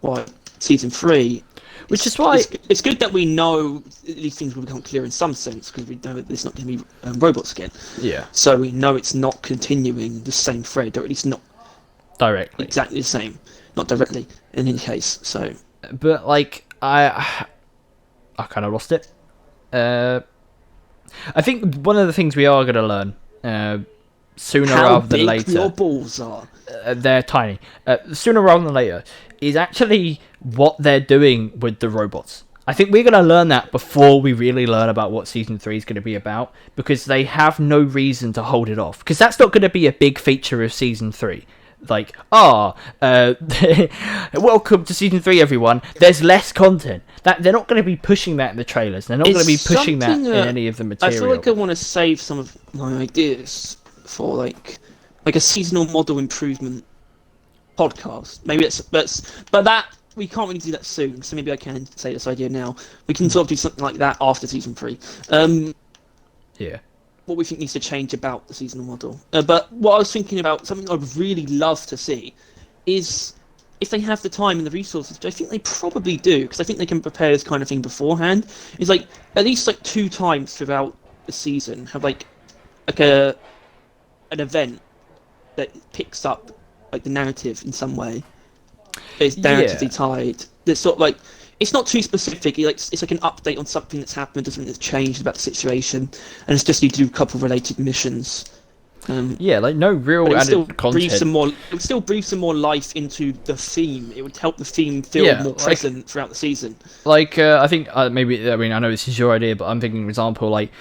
Why Season 3... Which is why... It's good that we know these things will become clear in some sense, because we know that there's not going to be robots again. Yeah. So we know it's not continuing the same thread, or at least not... Directly. Exactly the same. Not directly, in any case, so... But, like, I kind of lost it. I think one of the things we are going to learn... sooner rather than later. How big your balls are. They're tiny. Sooner rather than later is actually what they're doing with the robots. I think we're going to learn that before we really learn about what Season 3 is going to be about, because they have no reason to hold it off. Because that's not going to be a big feature of Season 3. Like, welcome to Season 3, everyone. There's less content. That they're not going to be pushing that in the trailers. They're not going to be pushing that in any of the material. I feel like I want to save some of my ideas for like a seasonal model improvement podcast. Maybe but that we can't really do that soon. So maybe I can say this idea now. We can sort of do something like that after Season 3. Yeah. What we think needs to change about the seasonal model. But what I was thinking about, something I would really love to see, is if they have the time and the resources, which I think they probably do, because I think they can prepare this kind of thing beforehand, is like at least like 2 times throughout the season have like an event that picks up like the narrative in some way. It's narratively tied. There's sort of like, it's not too specific. It's like an update on something that's happened or something that's changed about the situation, and it's just you do a couple of related missions. Like no real added content. It would still breathe some more life into the theme. It would help the theme feel more present throughout the season. Like I think I know this is your idea, but I'm thinking, for example, like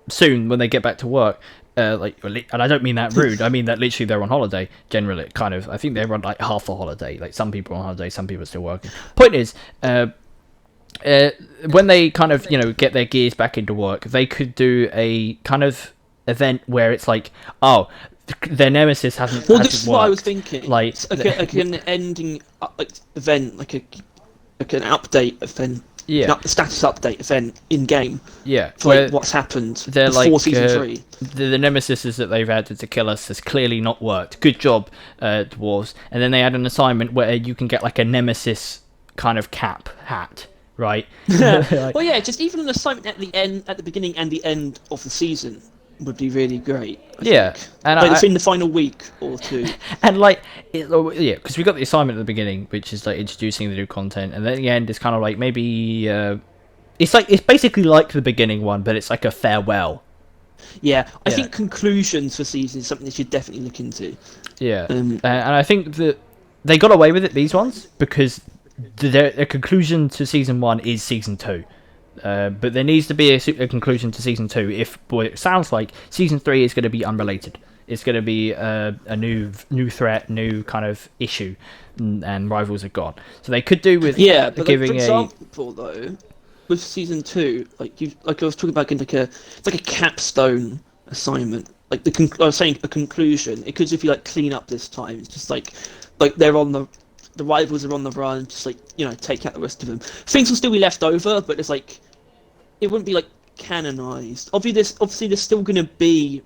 soon when they get back to work. And I don't mean that rude. I mean that literally they're on holiday. Generally, kind of. I think they're on like half a holiday. Like some people are on holiday, some people are still working. Point is, when they kind of get their gears back into work, they could do a kind of event where it's like, their nemesis hasn't. Well, this is what I was thinking. Like an ending event, like an update event. Yeah, a status update event in game. Yeah, for like, what's happened before Season 3. The nemesis that they've added to kill us has clearly not worked. Good job, dwarves. And then they add an assignment where you can get like a nemesis kind of cap hat, right? Well, yeah, just even an assignment at the beginning and the end of the season would be really great. I think. And it's in the final week or 2. And because we got the assignment at the beginning, which is like introducing the new content, and then at the end it's kind of like maybe it's basically like the beginning one, but it's like a farewell Yeah, I Yeah. think conclusions for seasons is something they should definitely look into. Yeah, Um, and I think that they got away with it, these ones, because their conclusion to season 1 is season 2. But there needs to be a conclusion to season 2 if, boy, it sounds like season 3 is going to be unrelated. It's going to be a new threat, new kind of issue, and rivals are gone. So they could do with yeah, but like, for giving example, though, with season 2, like I was talking about, it's like a capstone assignment. Like I was saying, a conclusion. It could just be like clean up this time. It's just like they're on the rivals are on the run. Just like take out the rest of them. Things will still be left over, but it's like it wouldn't be like canonized. Obviously, there's still going to be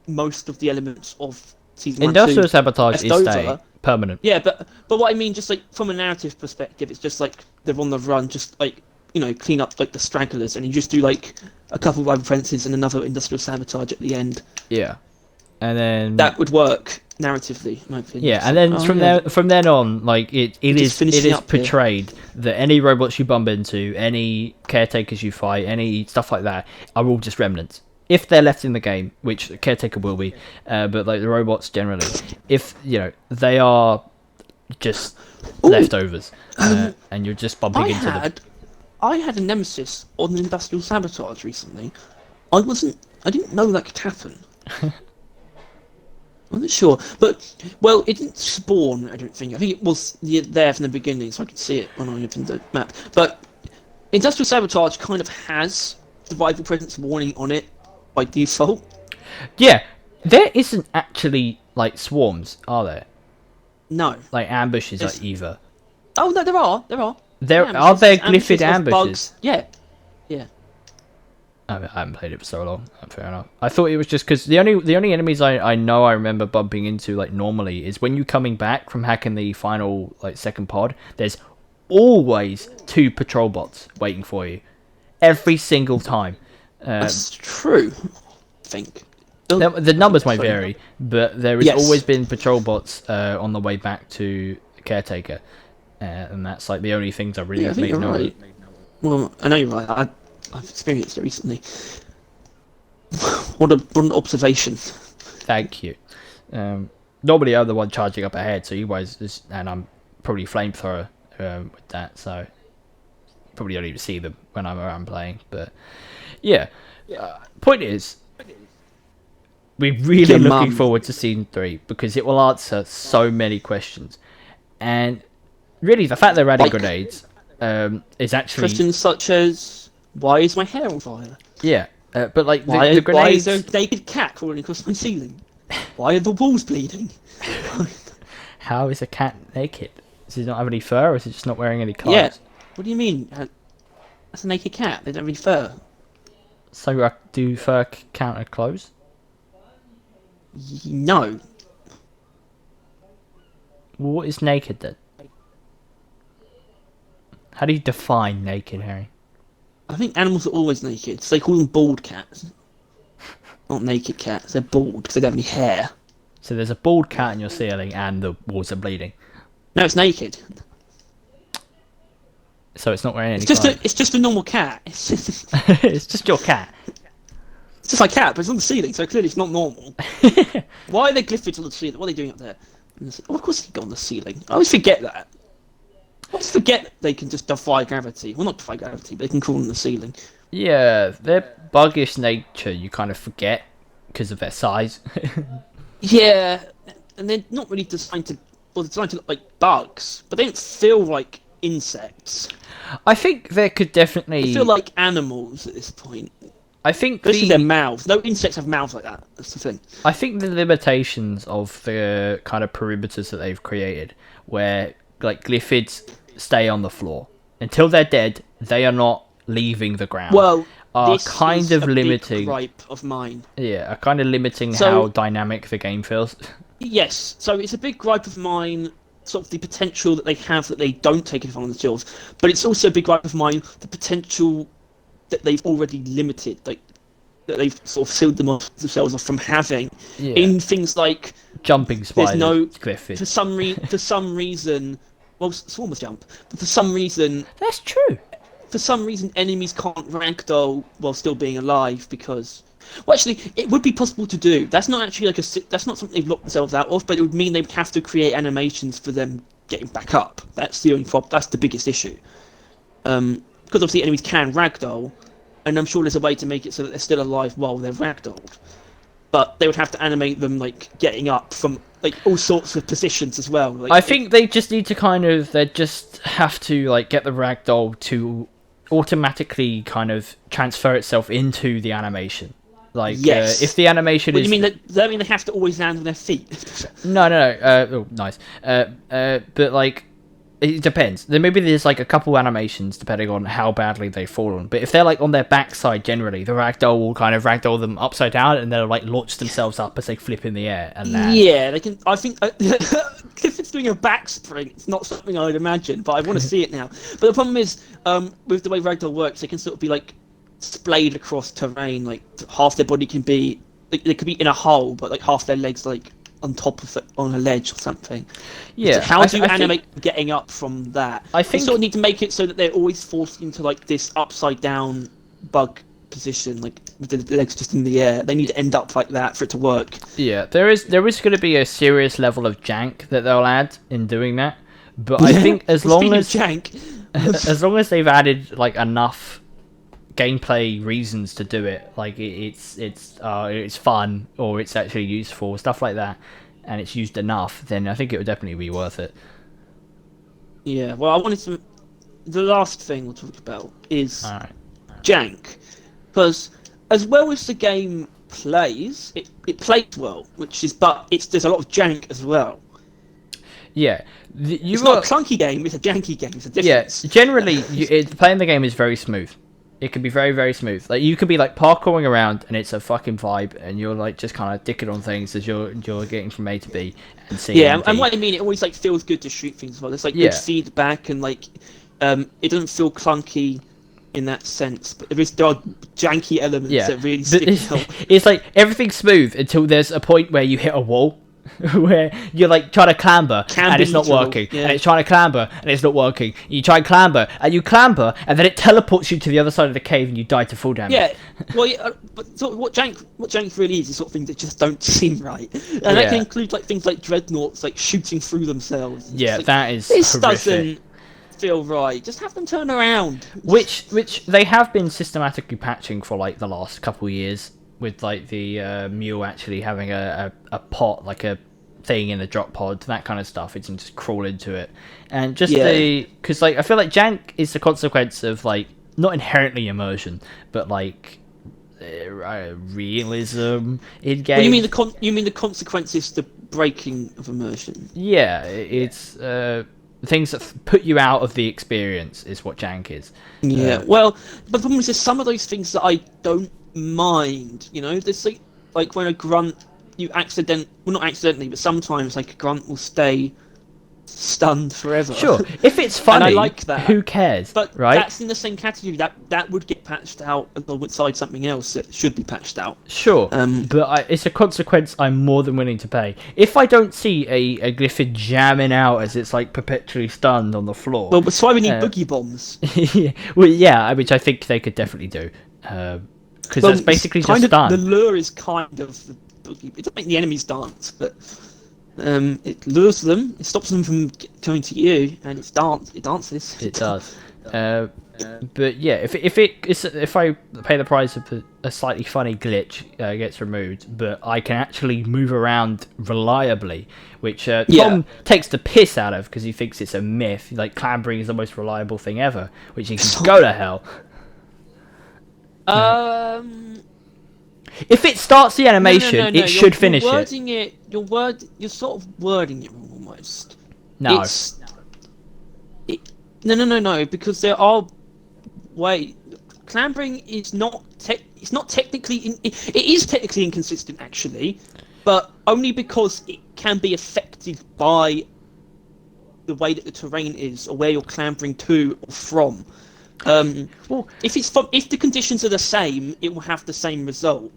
most of the elements of season 1, industrial 2 sabotage left is over. staying permanent. Yeah, but what I mean, just like from a narrative perspective, it's just like they're on the run, just like clean up like the stragglers, and you just do like a couple of rival fences and another industrial sabotage at the end. Yeah, and then That would work narratively, in my opinion. yeah, Just and like, then from then on, like it is finishing up here. portrayed that any robots you bump into, any caretakers you fight, any stuff like that, are all just remnants. If they're left in the game, which the caretaker will be, but like the robots generally, if they are just leftovers, and you're just bumping into them. I had a nemesis on industrial sabotage recently. I didn't know that could happen. I wasn't sure, but it didn't spawn. I don't think. I think it was there from the beginning, so I could see it when I opened the map. But industrial sabotage kind of has the rival presence warning on it by default. Yeah, there isn't actually like swarms, are there? No, like ambushes like either. Oh no, there are. Are there glyphid ambushes? Bugs. Yeah. I haven't played it for so long. Fair enough. I thought it was just because the only enemies I know I remember bumping into like normally is when you coming back from hacking the final like second pod. There's always 2 patrol bots waiting for you, every single time. That's true. I think the numbers might vary, but there has always been patrol bots on the way back to Caretaker, and that's like the only things I really made note. Right. Well, I know you're right. I've experienced it recently. What an observation. Thank you. Normally I'm the one charging up ahead, so you guys, and I'm probably flamethrower with that, so probably don't even see them when I'm around playing. But yeah, point is, we're really looking forward to season 3 because it will answer so many questions, and really the fact they're adding grenades is actually questions such as why is my hair on fire? Yeah, but like the grenades. Why is there a naked cat crawling across my ceiling? Why are the walls bleeding? How is a cat naked? Does he not have any fur, or is he just not wearing any clothes? Yeah. What do you mean? That's a naked cat. They don't have any fur. So do fur count as clothes? No. Well, what is naked then? How do you define naked, Harry? I think animals are always naked, so they call them bald cats. Not naked cats, they're bald because they don't have any hair. So there's a bald cat in your ceiling and the walls are bleeding. No, it's naked. So it's not wearing any clothes. It's just a normal cat. It's it's just your cat. It's just like cat, but it's on the ceiling, so clearly it's not normal. Why are there glyphids on the ceiling? What are they doing up there? Oh, of course they go on the ceiling. I always forget that. I always forget they can just defy gravity. Well, not defy gravity, but they can crawl on the ceiling. Yeah, their buggish nature you kind of forget because of their size. Yeah, and they're not really designed to... Well, they're designed to look like bugs, but they don't feel like insects. I think there could definitely... They feel like animals at this point. I think especially their mouths. No insects have mouths like that. That's the thing. I think the limitations of the kind of perimeters that they've created, where like glyphids stay on the floor until they're dead, they are not leaving the ground. Well, are this kind is of a limiting. Big gripe of mine. Yeah, are kind of limiting how dynamic the game feels. Yes, so it's a big gripe of mine. Sort of the potential that they have that they don't take advantage of, but it's also a big gripe of mine the potential that they've already limited, like that they've sort of sealed themselves off from having in things like jumping spiders. There's no glyphids. For some reason, well, swarmers jump, but for some reason that's true. For some reason, enemies can't ragdoll while still being alive because Well, actually, it would be possible to do. That's not actually that's not something they've locked themselves out of, but it would mean they would have to create animations for them getting back up. That's the only problem. That's the biggest issue. Because obviously enemies can ragdoll, and I'm sure there's a way to make it so that they're still alive while they're ragdolled. But they would have to animate them like getting up from like all sorts of positions as well. Like, I think they just need to they just have to like get the ragdoll to automatically kind of transfer itself into the animation. Like, yes. If the animation is... You mean that? Does that mean they have to always land on their feet? No. Oh, nice. But like, it depends. Maybe there's like a couple animations depending on how badly they've fallen. But if they're like on their backside, generally the ragdoll will kind of ragdoll them upside down, and they'll like launch themselves up as they flip in the air. And land. Yeah, they can. I think if it's doing a backspring, it's not something I would imagine, but I want to see it now. But the problem is, with the way ragdoll works, they can sort of be like splayed across terrain. Like half their body can be, like, they could be in a hole, but like half their legs like on top of it, on a ledge or something. Yeah. So how do you animate getting up from that? I think you sort of need to make it so that they're always forced into like this upside down bug position, like with the legs just in the air. They need to end up like that for it to work. Yeah, there is going to be a serious level of jank that they'll add in doing that. But I think as long as jank, as long as they've added like enough gameplay reasons to do it, like it's fun or it's actually useful, stuff like that, and it's used enough, then I think it would definitely be worth it. Yeah, well, I wanted to. The last thing we'll talk about is jank, because as well as the game plays, it plays well, but there's a lot of jank as well. Yeah, it's not a clunky game; it's a janky game. It's a difference. Yeah, generally, playing the game is very smooth. It can be very, very smooth. Like you could be like parkouring around, and it's a fucking vibe, and you're like just kind of dicking on things as you're getting from A to B and C. Yeah, and what I mean, it always like feels good to shoot things as well. There's like good feedback, and like it doesn't feel clunky in that sense. But there are janky elements that really stick out. It's like everything's smooth until there's a point where you hit a wall. Where you're like trying to clamber and it's not working, and it's trying to clamber and it's not working. You try and clamber and then it teleports you to the other side of the cave and you die to full damage. Yeah, well, but sort of what jank really is sort of things that just don't seem right, and that can include like things like dreadnoughts like shooting through themselves. Yeah, like, that is this horrific. Doesn't feel right. Just have them turn around. Which they have been systematically patching for like the last couple of years. With like the mule actually having a pot, like a thing in the drop pod, that kind of stuff. It can just crawl into it, and just because like I feel like jank is the consequence of like not inherently immersion, but like realism in game. Well, you mean the consequences, the breaking of immersion? Yeah, it's things that put you out of the experience is what jank is. Yeah, well, but the problem is there's some of those things that I don't mind. You know, there's like when a grunt, not accidentally, but sometimes like a grunt will stay stunned forever. Sure, if it's funny, and I like that. Who cares? But right? That's in the same category. That would get patched out alongside something else that should be patched out. Sure, but it's a consequence I'm more than willing to pay. If I don't see a Glyphid jamming out as it's like perpetually stunned on the floor, well, that's why we need boogie bombs. Well, yeah, which I think they could definitely do, because that's basically just done. The lure is kind of the boogie. It doesn't make the enemies dance, but it lures them. It stops them from coming to you, and it dances. It does. But yeah, if I pay the price of a slightly funny glitch gets removed, but I can actually move around reliably, which Tom takes the piss out of because he thinks it's a myth. Like clambering is the most reliable thing ever, which he can go to hell. If it starts the animation, it should finish it. You're sort of wording it wrong almost. No. No, because there are clambering is not it's not technically it is technically inconsistent actually, but only because it can be affected by the way that the terrain is or where you're clambering to or from. Well, if the conditions are the same, it will have the same result.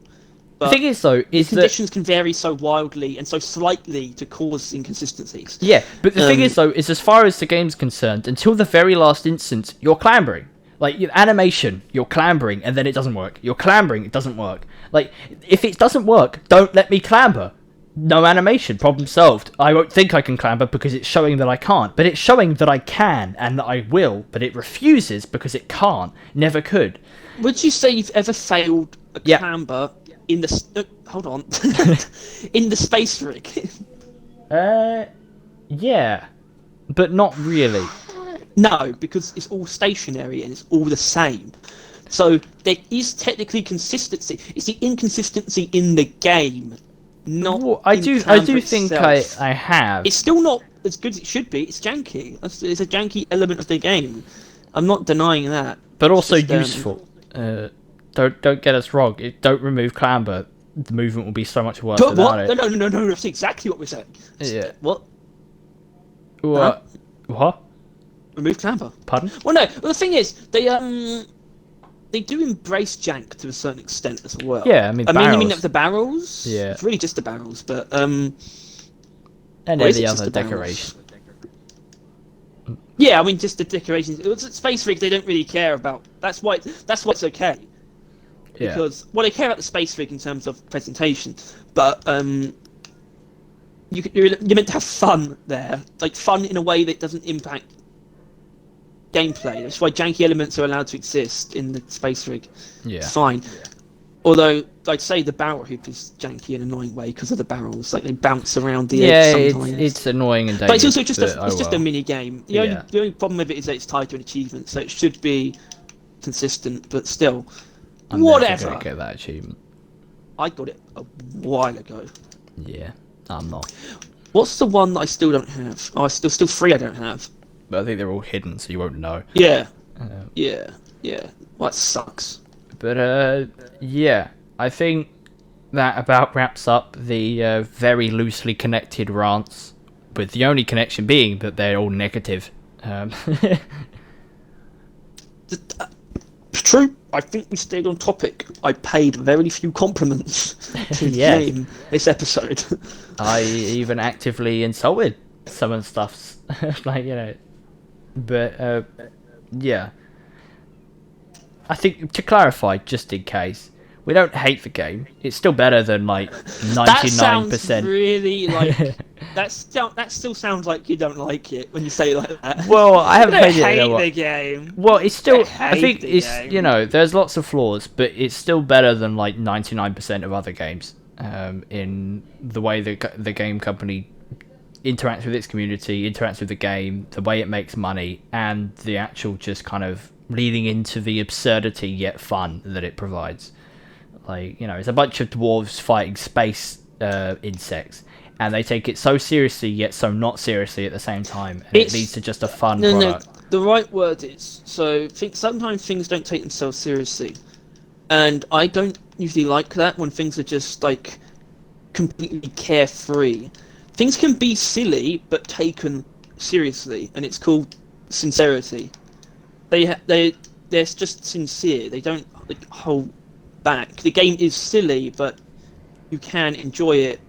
But the thing is, though, is the conditions can vary so wildly and so slightly to cause inconsistencies. Yeah, but the thing is, though, is as far as the game's concerned, until the very last instance, you're clambering. Like animation, you're clambering and then it doesn't work. You're clambering, it doesn't work. Like if it doesn't work, don't let me clamber. No animation, problem solved. I won't think I can clamber because it's showing that I can't, but it's showing that I can and that I will, but it refuses because it can't, never could. Would you say you've ever failed a clamber in the hold on in the space rig? Yeah, but not really. No, because it's all stationary and it's all the same. So there is technically consistency. It's the inconsistency in the game, not. Well, I do think I have. It's still not as good as it should be. It's janky. It's a janky element of the game. I'm not denying that. But also useful. Don't get us wrong. Don't remove clamber. The movement will be so much worse without it. No. That's exactly what we're saying. Yeah. What? What? What? Remove clamber. Pardon? Well, no. Well, the thing is, they do embrace jank to a certain extent as well. Yeah, I mean, you mean the barrels? Yeah. It's really just the barrels, but and the other decorations. Yeah, I mean, just the decorations. It's Space Rig, they don't really care about. That's why it's okay. Yeah. Because they care about the Space Rig in terms of presentation, but you're meant to have fun there, like fun in a way that doesn't impact gameplay. That's why janky elements are allowed to exist in the Space Rig. Yeah. It's fine. Although I'd say the barrel hoop is janky in an annoying way because of the barrels, like they bounce around the edge sometimes. Yeah, it's annoying and dangerous. But it's also just a mini game. The only problem with it is that it's tied to an achievement, so it should be consistent. But still, whatever. I'm never gonna get that achievement. I got it a while ago. Yeah, I'm not. What's the one that I still don't have? Oh, still 3 I don't have. But I think they're all hidden, so you won't know. Yeah. Yeah. Well, that sucks. But yeah, I think that about wraps up the very loosely connected rants, with the only connection being that they're all negative. True. I think we stayed on topic. I paid very few compliments to the game this episode. I even actively insulted some of the stuffs, like, you know. But yeah, I think to clarify, just in case, we don't hate the game. It's still better than like 99%. That sounds really like that still sounds like you don't like it when you say it like that. Well, I haven't played it. Hate the game. Well, it's still. I think it's game. You know, there's lots of flaws, but it's still better than like 99% of other games. In the way the game company interacts with its community, interacts with the game, the way it makes money, and the actual just kind of leading into the absurdity yet fun that it provides. Like, you know, it's a bunch of dwarves fighting space insects, and they take it so seriously yet so not seriously at the same time, and it leads to just a fun product. No, the right word is, so sometimes things don't take themselves seriously, and I don't usually like that when things are just like completely carefree. Things can be silly but taken seriously, and it's called sincerity. They're just sincere. They don't like hold back. The game is silly, but you can enjoy it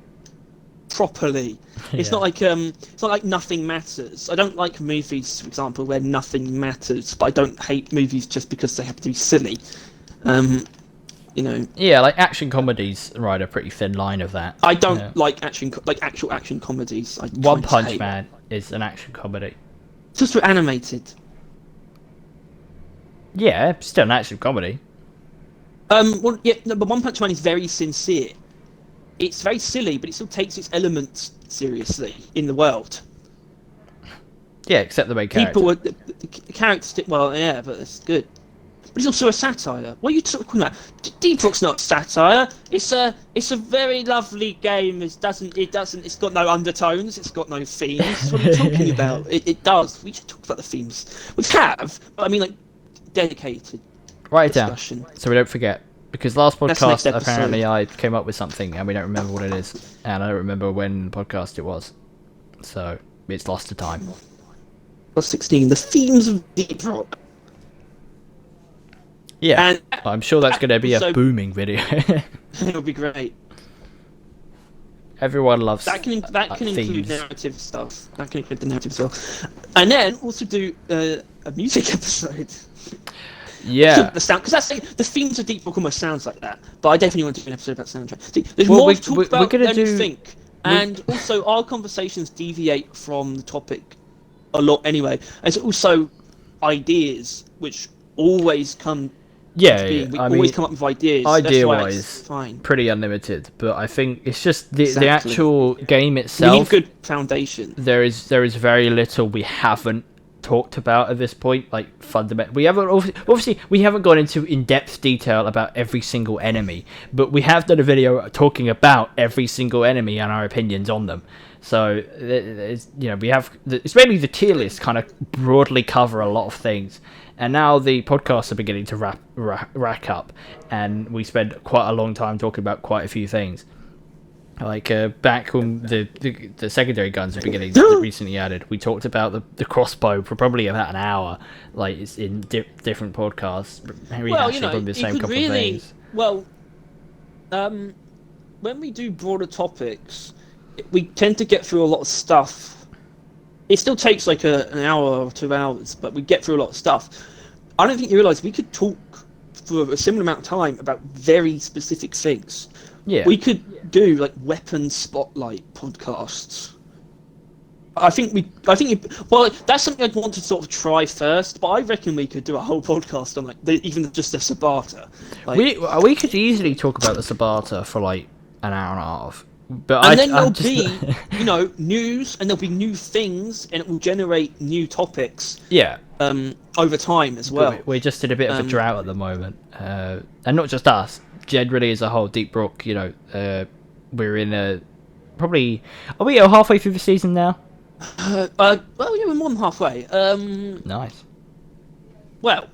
properly. It's not like Nothing Matters. I don't like movies, for example, where nothing matters, but I don't hate movies just because they have to be silly. You know. Yeah, like action comedies ride a pretty thin line of that. I don't like actual action comedies. One Punch Man is an action comedy. Just for animated. Yeah, still an action comedy. Well, yeah, no, but One Punch Man is very sincere. It's very silly, but it still takes its elements seriously in the world. Yeah, except the main character. The characters, well, yeah, but it's good. But it's also a satire. What are you talking about? Deep Rock's not satire. It's a very lovely game. It's got no undertones. It's got no themes. What are you talking about? It does. We should talk about the themes. We have, but I mean, like, dedicated. Write it down so we don't forget. Because last podcast, apparently, I came up with something and we don't remember what it is, and I don't remember when podcast it was, so it's lost to time. Plus 16. The themes of Deep Rock. Yeah, and I'm sure that's going to be a booming video. It'll be great. Everyone loves that. Can include narrative stuff. That can include the narrative stuff, and then also do a music episode. Yeah. The sound, because that's the themes of Deep Rock almost sounds like that. But I definitely want to do an episode about soundtrack. See, there's Well, more we- to talk we- we're about gonna than you do- think, and also our conversations deviate from the topic a lot anyway. There's also ideas which always come Yeah, into being. We I always mean, come up with ideas. That's why it's idea-wise, fine. pretty unlimited. But I think it's just the Exactly. actual game We need itself. good foundation. There is very little we haven't talked about at this point. Like fundamental, we haven't obviously we haven't gone into in-depth detail about every single enemy, but we have done a video talking about every single enemy and our opinions on them. So it's, we have it's mainly the tier list kind of broadly cover a lot of things. And now the podcasts are beginning to rack up, and we spend quite a long time talking about quite a few things. Like back when the secondary guns are beginning recently added, we talked about the crossbow for probably about an hour. Like it's in different podcasts, rehashing probably the same couple of things. Well, when we do broader topics, we tend to get through a lot of stuff. It still takes like an hour or 2 hours, but we get through a lot of stuff. I don't think you realise we could talk for a similar amount of time about very specific things. Yeah. We could do like weapon spotlight podcasts. Well, that's something I'd want to sort of try first, but I reckon we could do a whole podcast on like even just the Sabata. Like, we could easily talk about the Sabata for like an hour and a half. But and then there'll be, news, and there'll be new things, and it will generate new topics. Yeah. Over time as well. We're just in a bit of a drought at the moment, and not just us. Generally, as a whole, Deep Rock. We're in a probably. Are we halfway through the season now? Well, yeah, we're more than halfway. Nice. Well,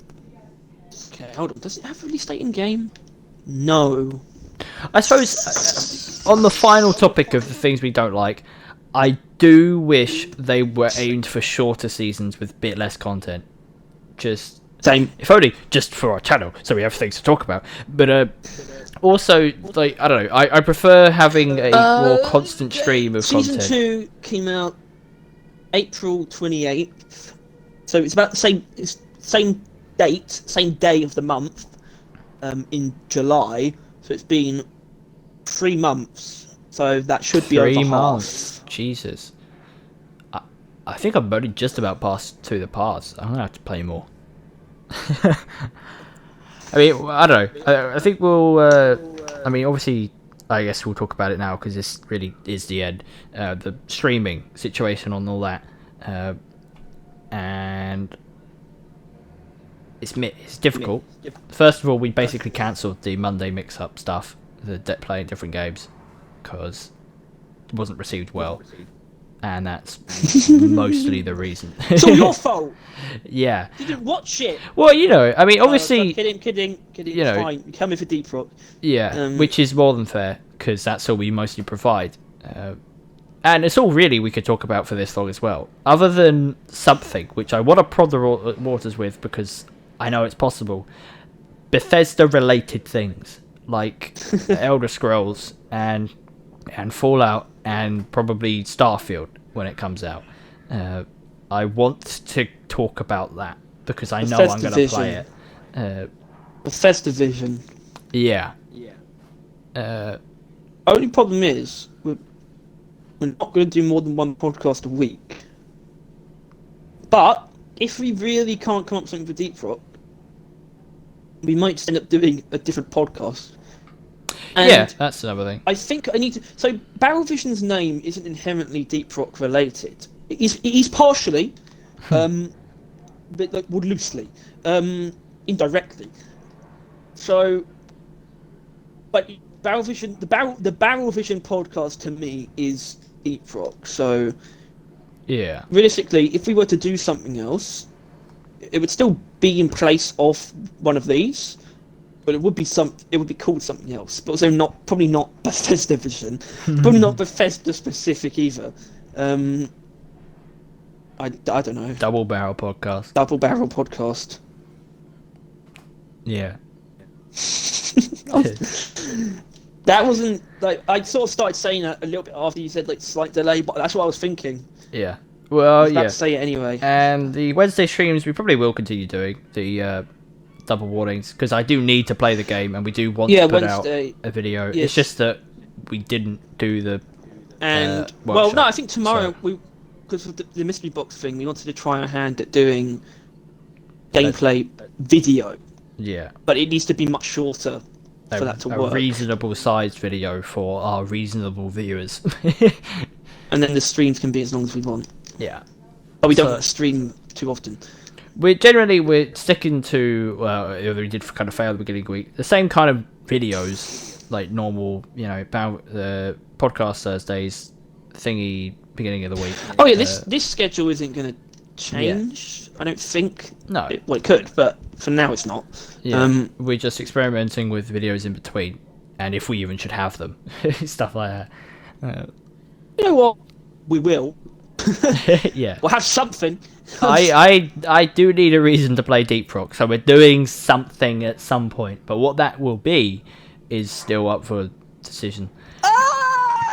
okay, hold on. Does it have a release date in game? No. I suppose on the final topic of the things we don't like, I do wish they were aimed for shorter seasons with a bit less content. Just same. If only just for our channel, so we have things to talk about. But also, like I don't know, I prefer having a more constant stream of content. Season 2 came out April 28th, so it's about the same date, same day of the month, in July. So it's been 3 months. So that should be over 3 months. half. Jesus. I think I'm only just about past to the parts. I'm gonna have to play more. I mean, I don't know. I think we'll. I mean, obviously, I guess we'll talk about it now because this really is the end. The streaming situation on all that, and it's difficult. First of all, we basically cancelled the Monday mix-up stuff, the playing different games, because it wasn't received well, and that's mostly the reason. It's all your fault. Yeah. You didn't watch it. Well, I mean, obviously, kidding. Fine, you come in for Deep Rock. Yeah, which is more than fair because that's all we mostly provide. And it's all really we could talk about for this vlog as well. Other than something, which I want to prod the waters with because I know it's possible. Bethesda-related things, like Elder Scrolls and Fallout and probably Starfield when it comes out. I want to talk about that because I know I'm going to play it. Bethesda Vision. Yeah. Only problem is we're not going to do more than one podcast a week. But if we really can't come up with something for Deep Rock, we might just end up doing a different podcast. And yeah, that's another thing. I think I need to. So Barrel Vision's name isn't inherently Deep Rock related. It is partially, but like more loosely, indirectly. So, but Barrel Vision, the Barrel Vision podcast to me is Deep Rock. So, yeah, realistically, if we were to do something else, it would still be in place of one of these, but it would be called something else. But also probably not Bethesda Vision, probably not Bethesda specific either. I don't know. Double Barrel podcast. Double Barrel podcast. Yeah. That wasn't like I sort of started saying that a little bit after you said like slight delay, but that's what I was thinking. Yeah. Well, I was about to say it anyway. And the Wednesday streams we probably will continue doing. The double warnings because I do need to play the game and we do want Yeah, to put Wednesday. out a video. Yes. It's just that we didn't do the well, no, I think so. tomorrow because of the mystery box thing, we wanted to try our hand at doing gameplay video. Yeah, but it needs to be much shorter for that to work. A reasonable sized video for our reasonable viewers. And then the streams can be as long as we want. Yeah. But we don't stream too often. We're sticking to we did kind of fail at the beginning of the week. The same kind of videos like normal, about the podcast Thursdays thingy beginning of the week. Oh yeah, this schedule isn't going to change. Yeah. I don't think. No. It could, but for now it's not. Yeah. We're just experimenting with videos in between, and if we even should have them, stuff like that. You know what? We will. Yeah. We'll have something. I do need a reason to play Deep Rock, so we're doing something at some point. But what that will be is still up for decision.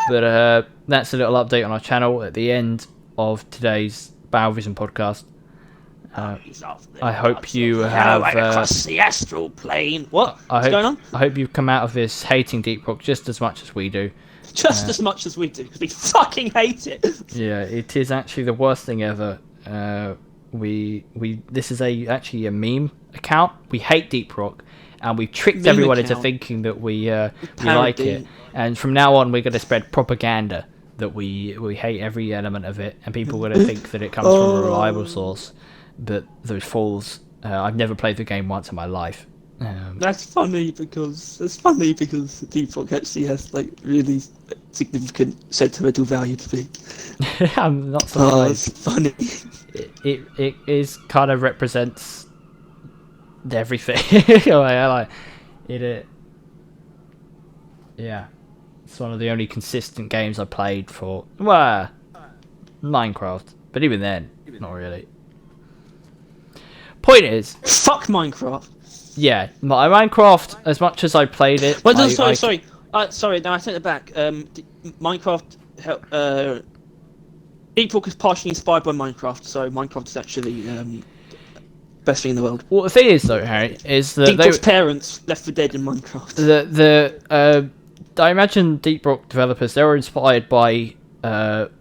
But that's a little update on our channel at the end of today's BattleVision podcast. I hope you have across the astral plane. What's going on? I hope you've come out of this hating Deep Rock just as much as we do. Just as much as we do, because we fucking hate it. Yeah, it is actually the worst thing ever. This is actually a meme account. We hate Deep Rock, and we've tricked everyone into thinking that we like it. And from now on, we're going to spread propaganda that we hate every element of it, and people are going to think that it comes from a reliable source. But those fools, I've never played the game once in my life. That's funny because Deep Rock actually has like really significant sentimental value to me. I'm not surprised. It's funny. It is kind of represents everything. Yeah, it's one of the only consistent games I played for Minecraft, but even then, not really. Point is, fuck Minecraft. Yeah, Minecraft. As much as I played it, well, sorry. No, I take it back. Minecraft. Deep Rock is partially inspired by Minecraft, so Minecraft is actually best thing in the world. Well, the thing is, though, Harry, is that Deep Rock's parents left for dead in Minecraft. I imagine Deep Rock developers, they were inspired by Mojang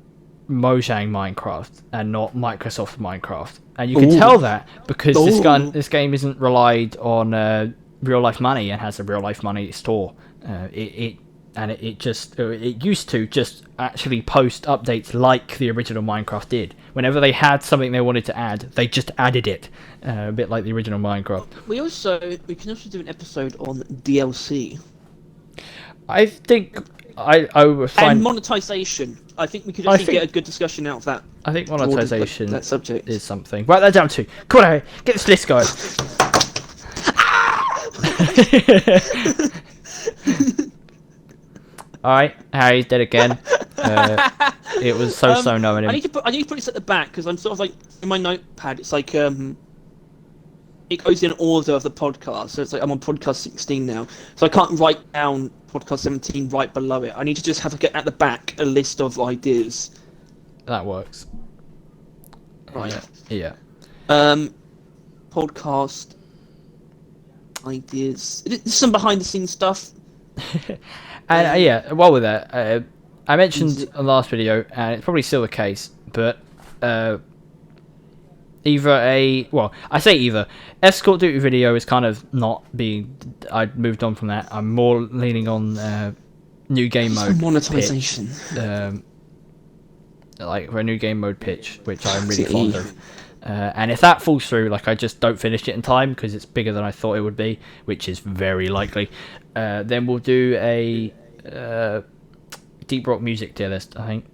Minecraft and not Microsoft Minecraft. And you can tell that because this game isn't relied on real life money and has a real life money store. It used to just actually post updates like the original Minecraft did. Whenever they had something they wanted to add, they just added it, a bit like the original Minecraft. We can also do an episode on DLC. I think I would find... And monetization. I think we could actually get a good discussion out of that. I think monetization that subject is something. Write that down too. Come on, Harry. Get this list going. Alright, Harry's dead again. It was so knowing him. I need to put this at the back because I'm sort of like in my notepad. It's like it goes in order of the podcast. So it's like I'm on podcast 16 now, so I can't write down podcast 17 right below it. I need to just have at the back a list of ideas. That works. Right. Yeah. Podcast ideas. This is some behind the scenes stuff. And while we're there, I mentioned in the last video, and it's probably still the case, but Escort Duty video is kind of not being... I moved on from that. I'm more leaning on new game mode monetization. Like for a new game mode pitch, which I'm really fond of. And if that falls through, like I just don't finish it in time because it's bigger than I thought it would be, which is very likely, then we'll do a Deep Rock music tier list. I think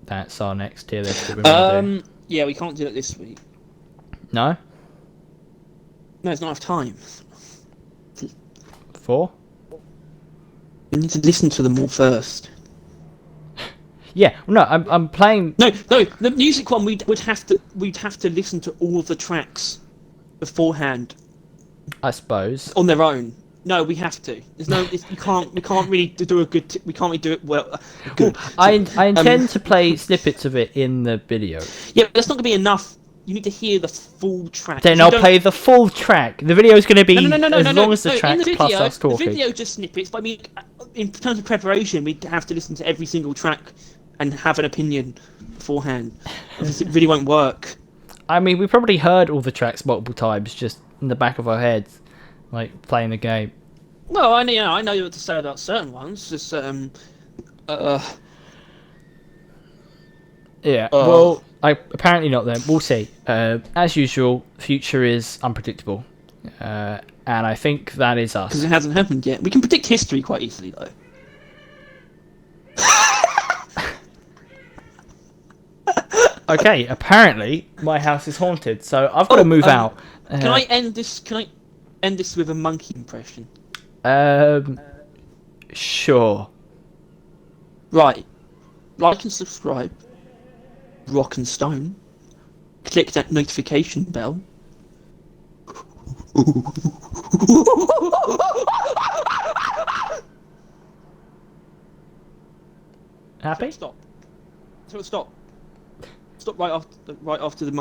that's our next tier list that we're going to do. Yeah, we can't do it this week. No? No, it's not enough time. 4? You need to listen to them all first. Yeah, no, I'm playing. No, the music one we'd have to listen to all of the tracks beforehand. I suppose on their own. No, we have to. There's no. We can't really do a good. We can't really do it well. Good. I intend to play snippets of it in the video. Yeah, but that's not gonna be enough you need to hear the full track. Then I'll play the full track. The video is going to be as long as the track in the video, plus us talking. The video just snippets, but I mean, in terms of preparation, we'd have to listen to every single track and have an opinion beforehand. It really won't work. I mean, we probably heard all the tracks multiple times just in the back of our heads, like playing the game. Well, I know what to say about certain ones. Just Yeah. Well, apparently not. Then we'll see. As usual, future is unpredictable, and I think that is us. Because it hasn't happened yet. We can predict history quite easily, though. Okay. Apparently, my house is haunted, so I've got to move out. Can I end this? Can I end this with a monkey impression? Sure. Right. Like and subscribe. Rock and Stone. Click that notification bell. Happy? Stop. Stop right after the monkey.